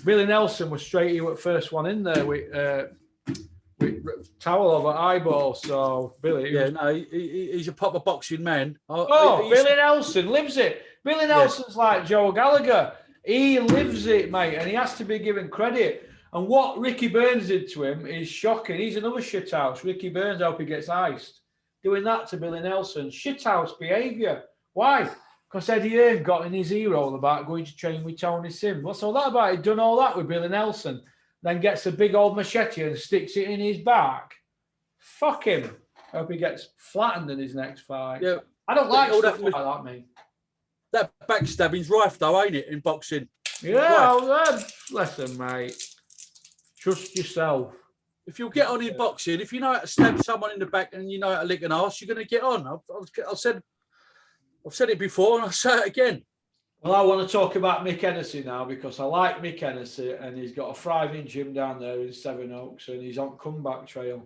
Billy Nelson was straight. He was first one in there with towel over eyeball. So Billy, he's a proper boxing man. Billy Nelson lives it. Billy Nelson's like Joe Gallagher. He lives it, mate, and he has to be given credit. And what Ricky Burns did to him is shocking. He's another shithouse. Ricky Burns, I hope he gets iced. Doing that to Billy Nelson, shithouse behaviour. Why? Because Eddie Hearn got in his ear all about going to train with Tony Sim. What's all that about? He'd done all that with Billy Nelson, then gets a big old machete and sticks it in his back. Fuck him. I hope he gets flattened in his next fight. Yeah, I don't like stuff like that, mate. That backstabbing's rife, though, ain't it, in boxing? Yeah, listen, mate. Trust yourself. If you'll get on in boxing, if you know how to stab someone in the back and you know how to lick an arse, you're going to get on. I've said it before and I'll say it again. Well, I want to talk about Mick Hennessy now because I like Mick Hennessy and he's got a thriving gym down there in Sevenoaks and he's on comeback trail.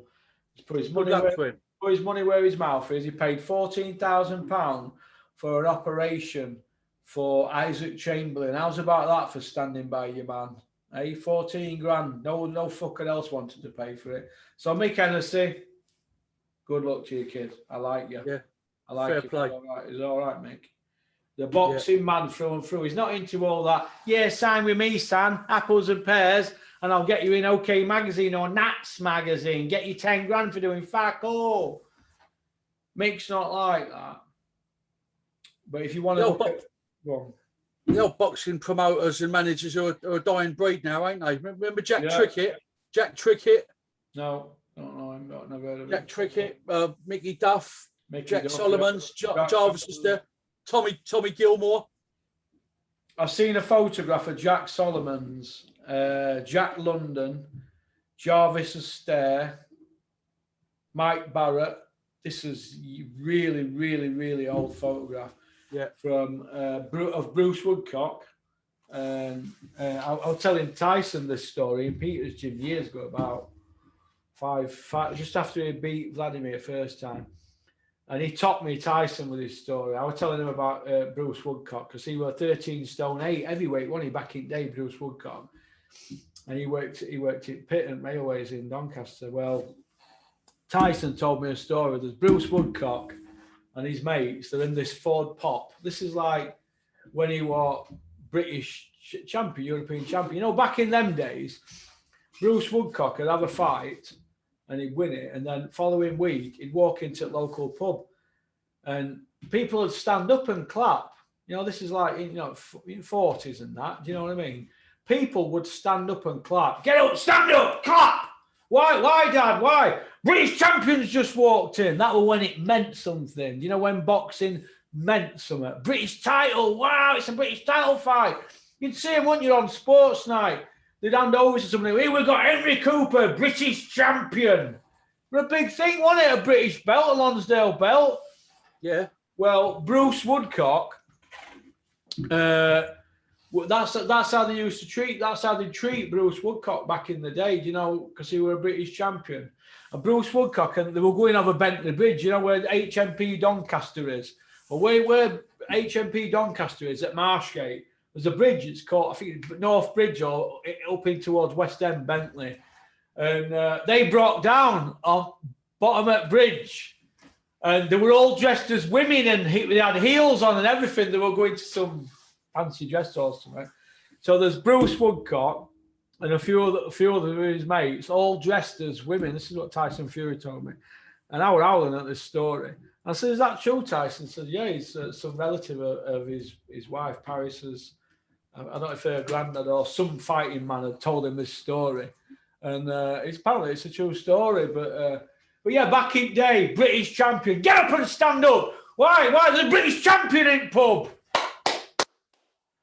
He's put his money where his mouth is. He paid £14,000 for an operation for Isaac Chamberlain. How's about that for standing by your man? Hey, 14 grand. No fucker else wanted to pay for it. So Mick Hennessy, good luck to you, kid. I like you. Yeah. I like it. Play. He's all right, Mick. The boxing man through and through. He's not into all that. Yeah, sign with me, son. Apples and pears, and I'll get you in OK Magazine or Nats Magazine. Get you 10 grand for doing fuck all. Mick's not like that. But if you want to look at... Go on. The old boxing promoters and managers are a dying breed now, ain't they? Remember Jack Trickett? Jack Trickett? No, don't know him. Never heard of Jack Trickett, Mickey Duff, Jack Solomons, Jarvis is there, Tommy Gilmore. I've seen a photograph of Jack Solomons, Jack London, Jarvis Astaire, Mike Barrett. This is really, really, really old photograph. Yeah, from of Bruce Woodcock, and I'll tell him Tyson this story in Peter's gym years ago, about five just after he beat Vladimir first time, and he topped me Tyson with his story. I was telling him about Bruce Woodcock because he was 13 stone 8 heavyweight, wasn't he, back in day, Bruce Woodcock, and he worked at Pitt and Railways in Doncaster. Well, Tyson told me a story. There's Bruce Woodcock and his mates, they're in this Ford Pop. This is like when he was British champion, European champion. You know, back in them days, Bruce Woodcock would have a fight and he'd win it. And then following week, he'd walk into a local pub and people would stand up and clap. You know, this is like in 40s and that. Do you know what I mean? People would stand up and clap. Get up, stand up, clap. Why, Dad? Why? British champions just walked in. That was when it meant something. You know, when boxing meant something. British title. Wow, it's a British title fight. You'd see them, wouldn't you, on Sports Night? They'd hand over to somebody. Here we've got Henry Cooper, British champion. A big thing, wasn't it? A British belt, a Lonsdale belt. Yeah. Well, Bruce Woodcock, that's how they used to treat. That's how they treat Bruce Woodcock back in the day. You know, because he was a British champion. And Bruce Woodcock, and they were going over Bentley Bridge. You know where HMP Doncaster is. Well, where HMP Doncaster is at Marshgate. There's a bridge. It's called, I think, North Bridge, or up in towards West End, Bentley. And they broke down on bottom at bridge, and they were all dressed as women, and they had heels on and everything. They were going to some fancy dress or something. So there's Bruce Woodcock and a few of his mates, all dressed as women. This is what Tyson Fury told me, and I was howling at this story. I said, "Is that true?" Tyson said, "Yeah, he's some relative of his wife, Paris's. I don't know if her granddad or some fighting man had told him this story." And apparently it's a true story, but yeah, back in day, British champion, get up and stand up. Why? There's a British champion in pub.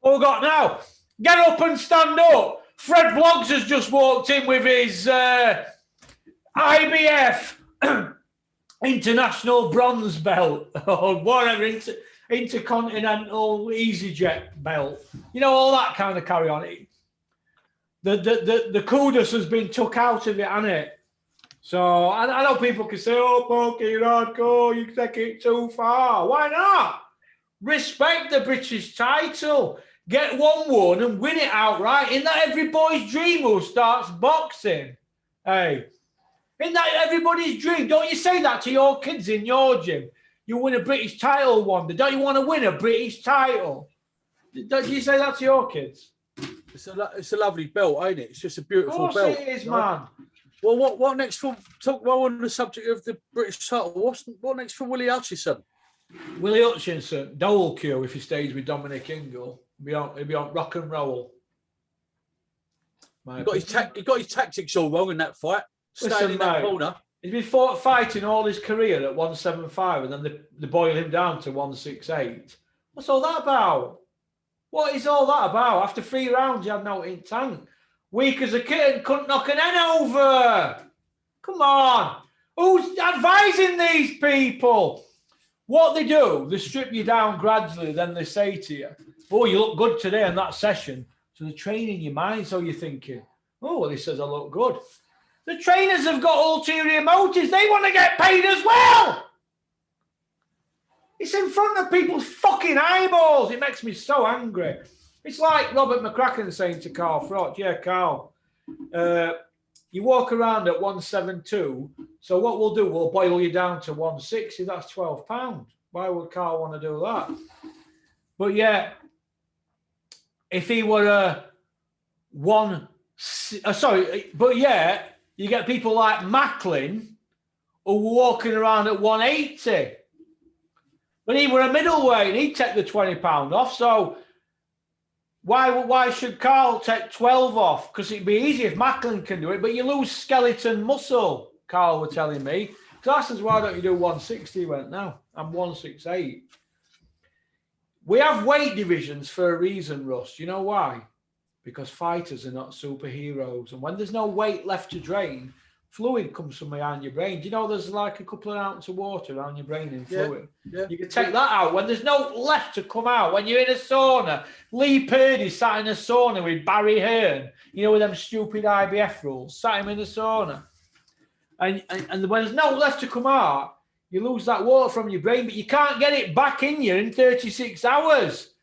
What we got now? Get up and stand up. Fred Bloggs has just walked in with his IBF international bronze belt or whatever, intercontinental EasyJet belt. You know, all that kind of carry on. The kudos has been took out of it, hasn't it? So I know people can say, "Oh, Pokey, you're hardcore, you take it too far." Why not? Respect the British title. Get one and win it outright. Isn't that every boy's dream who starts boxing? Hey, isn't that everybody's dream? Don't you say that to your kids in your gym? You win a British title one day. Don't you want to win a British title? Don't you say that to your kids? It's a lovely belt, ain't it? It's just a beautiful belt. Of course it is, man. Well, what next for? Talk well on the subject of the British title. What next for Willie Hutchinson? Willie Hutchinson, Dole Q, if he stays with Dominic Ingle, he'll be on rock and roll. He got his tactics all wrong in that fight. Staying in that corner. He's been fighting all his career at 175, and then they boil him down to 168. What's all that about? What is all that about? After 3 rounds, you had no in tank. Weak as a kitten, couldn't knock an hen over. Come on. Who's advising these people? What they do, they strip you down gradually, then they say to you, "Oh, you look good today in that session." So they're training your mind, so you're thinking, "Oh, well, he says I look good." The trainers have got ulterior motives. They want to get paid as well. It's in front of people's fucking eyeballs. It makes me so angry. It's like Robert McCracken saying to Carl Froch, "Yeah, Carl, you walk around at 172, so what we'll do, we'll boil you down to 160. That's £12. Why would Carl want to do that?" But yeah, if he were you get people like Macklin who were walking around at 180. But he were a middleweight and he'd take the £20 off. So why should Carl take 12 off? Because it'd be easy if Macklin can do it, but you lose skeleton muscle, Carl were telling me. So I says, "Why don't you do 160? He went, "No, I'm 168. We have weight divisions for a reason, Russ. You know why? Because fighters are not superheroes. And when there's no weight left to drain, fluid comes from behind your brain. Do you know there's like a couple of ounces of water around your brain in fluid? Yeah. You can take that out when there's no left to come out. When you're in a sauna, Lee Purdy sat in a sauna with Barry Hearn, you know, with them stupid IBF rules, sat him in a sauna. And when there's no left to come out, you lose that water from your brain, but you can't get it back in you in 36 hours.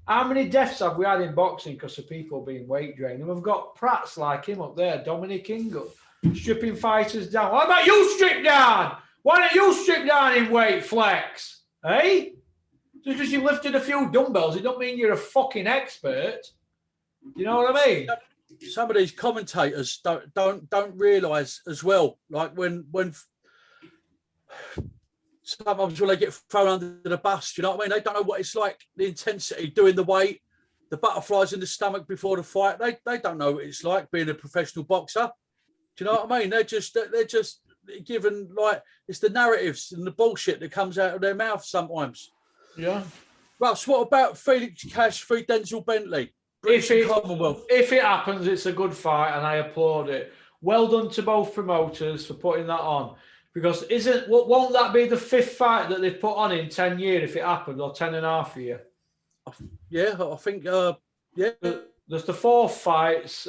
How many deaths have we had in boxing because of people being weight drained? And we've got prats like him up there, Dominic Ingle, stripping fighters down. Why about you strip down? Why don't you strip down in weight flex? Eh? Just because you lifted a few dumbbells, it don't mean you're a fucking expert. You know what I mean? Some of these commentators don't realise as well. Like when sometimes when they get thrown under the bus, do you know what I mean? They don't know what it's like, the intensity, doing the weight, the butterflies in the stomach before the fight. They don't know what it's like being a professional boxer. Do you know what I mean? They're just given, like, it's the narratives and the bullshit that comes out of their mouth sometimes. Yeah. Russ, what about Felix Cash v Denzel Bentley? British and Commonwealth. If it happens, it's a good fight, and I applaud it. Well done to both promoters for putting that on. Because won't that be the 5th fight that they've put on in 10 years if it happened, or 10 and a half year? Yeah, I think, yeah. There's the 4th fights,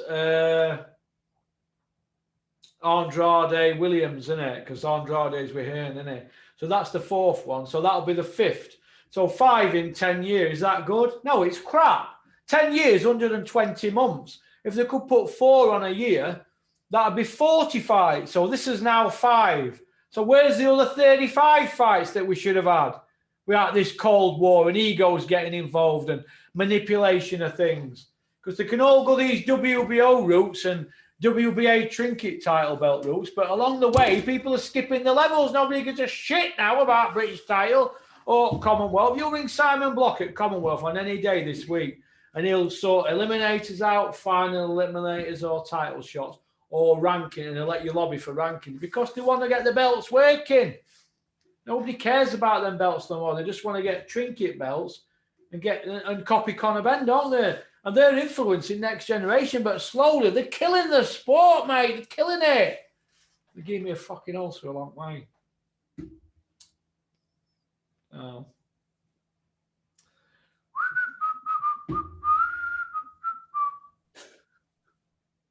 Andrade Williams, isn't it? Because Andrade's with Hearn, isn't it? So that's the 4th one. So that'll be the 5th. So 5 in 10 years, is that good? No, it's crap. 10 years, 120 months. If they could put 4 on a year, that'd be 40 fights. So this is now 5. So where's the other 35 fights that we should have had? We had this Cold War and egos getting involved and manipulation of things. Because they can all go these WBO routes and WBA trinket title belt routes, but along the way, people are skipping the levels. Nobody gives a shit now about British title or Commonwealth. You'll ring Simon Block at Commonwealth on any day this week, and he'll sort eliminators out, final eliminators or title shots, or ranking, and they'll let you lobby for ranking because they want to get the belts working. Nobody cares about them belts no more. They just want to get trinket belts and copy Conor Benn, don't they? And they're influencing next generation, but slowly they're killing the sport, mate. They're killing it. They gave me a fucking ulcer a long way. Oh.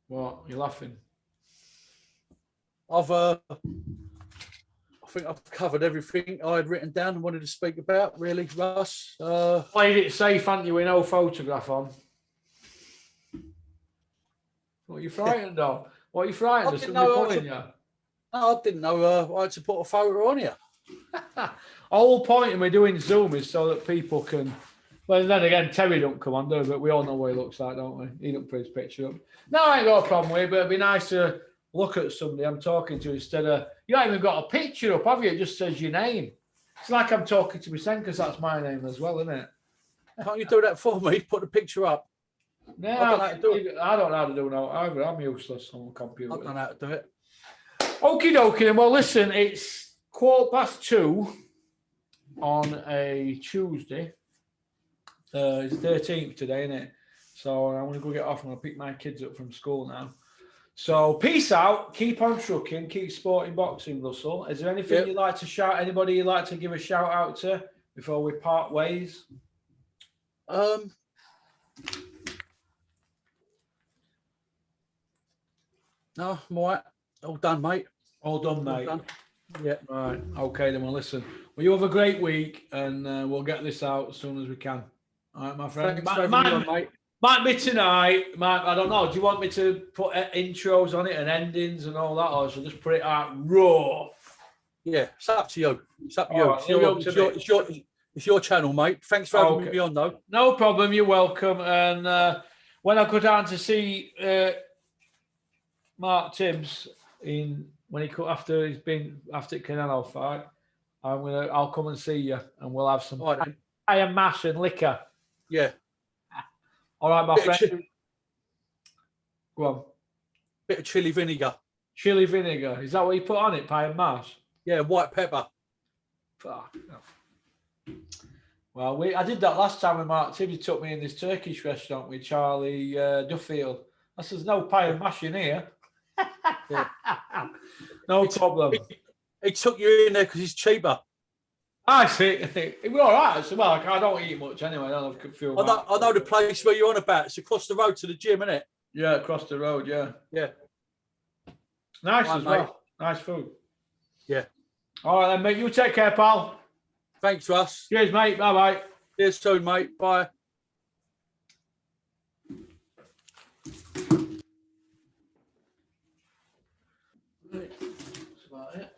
What? You're laughing? I think I've covered everything I had written down and wanted to speak about, really, Russ. Played it safe, haven't you, with no photograph on? What are you frightened of? What are you frightened of? Somebody pulling you? No, I didn't know I had to put a photo on here. The whole point of me doing Zoom is so that people can... Well, then again, Terry don't come on, do we? But we all know what he looks like, don't we? He don't put his picture up. No, I ain't got a problem with it, but it'd be nice to look at somebody I'm talking to instead of... You haven't even got a picture up, have you? It just says your name. It's like I'm talking to my son because that's my name as well, isn't it? Can't you do that for me? Put the picture up. No, I don't know how to do no either. I'm useless on the computer. I don't know how to do it. Okie dokie. Well, listen, it's 2:15 on a Tuesday. It's 13th today, isn't it? So I'm going to go get off. I'm going to pick my kids up from school now. So peace out. Keep on trucking. Keep sporting boxing, Russell. Is there anything you'd like to shout? Anybody you'd like to give a shout out to before we part ways? No, I'm all right. All done, mate. All done, mate. All done. Yeah. All right. Okay, then we'll listen. Well, you have a great week, and we'll get this out as soon as we can. All right, my friend. Mate. Might be tonight. I don't know. Do you want me to put intros on it and endings and all that, or should I just put it out raw? Yeah, it's up to you. It's up to you. It's your channel, mate. Thanks for having me on, though. No problem. You're welcome. And when I go down to see Mark Tibbs after Canelo fight, I'll come and see you, and we'll have some pie and mash and liquor. Yeah. All right, my friend. Go on. Bit of chili vinegar. Chili vinegar. Is that what you put on it? Pie and mash? Yeah, white pepper. Fuck. No. Well, I did that last time with Mark Tibbs. He took me in this Turkish restaurant with Charlie Duffield. I said, "There's no pie and mash in here." Yeah. No problem. He took you in there because it's cheaper. I see. It was all right. So, well, I don't eat much anyway. I know the place where you're on about. It's across the road to the gym, isn't it? Yeah, across the road. Yeah. Yeah. Nice right, as well. mate. Nice food. Yeah. All right, then, mate. You take care, pal. Thanks, Russ. Cheers, mate. Bye-bye. Cheers soon, mate. Bye. Right. That's about it.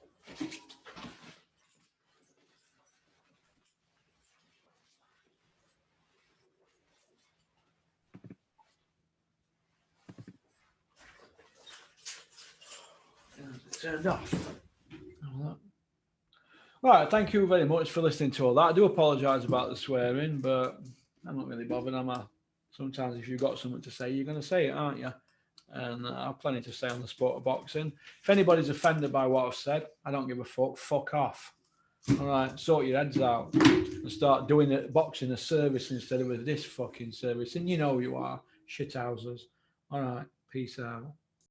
Turned off. Right, thank you very much for listening to all that. I do apologise about the swearing, but I'm not really bothered, am I? Sometimes if you've got something to say, you're going to say it, aren't you? And I've plenty to say on the sport of boxing. If anybody's offended by what I've said, I don't give a fuck. Fuck off. All right, sort your heads out and start doing it, boxing a service instead of this fucking service. And you know you are, shithousers. All right, peace out.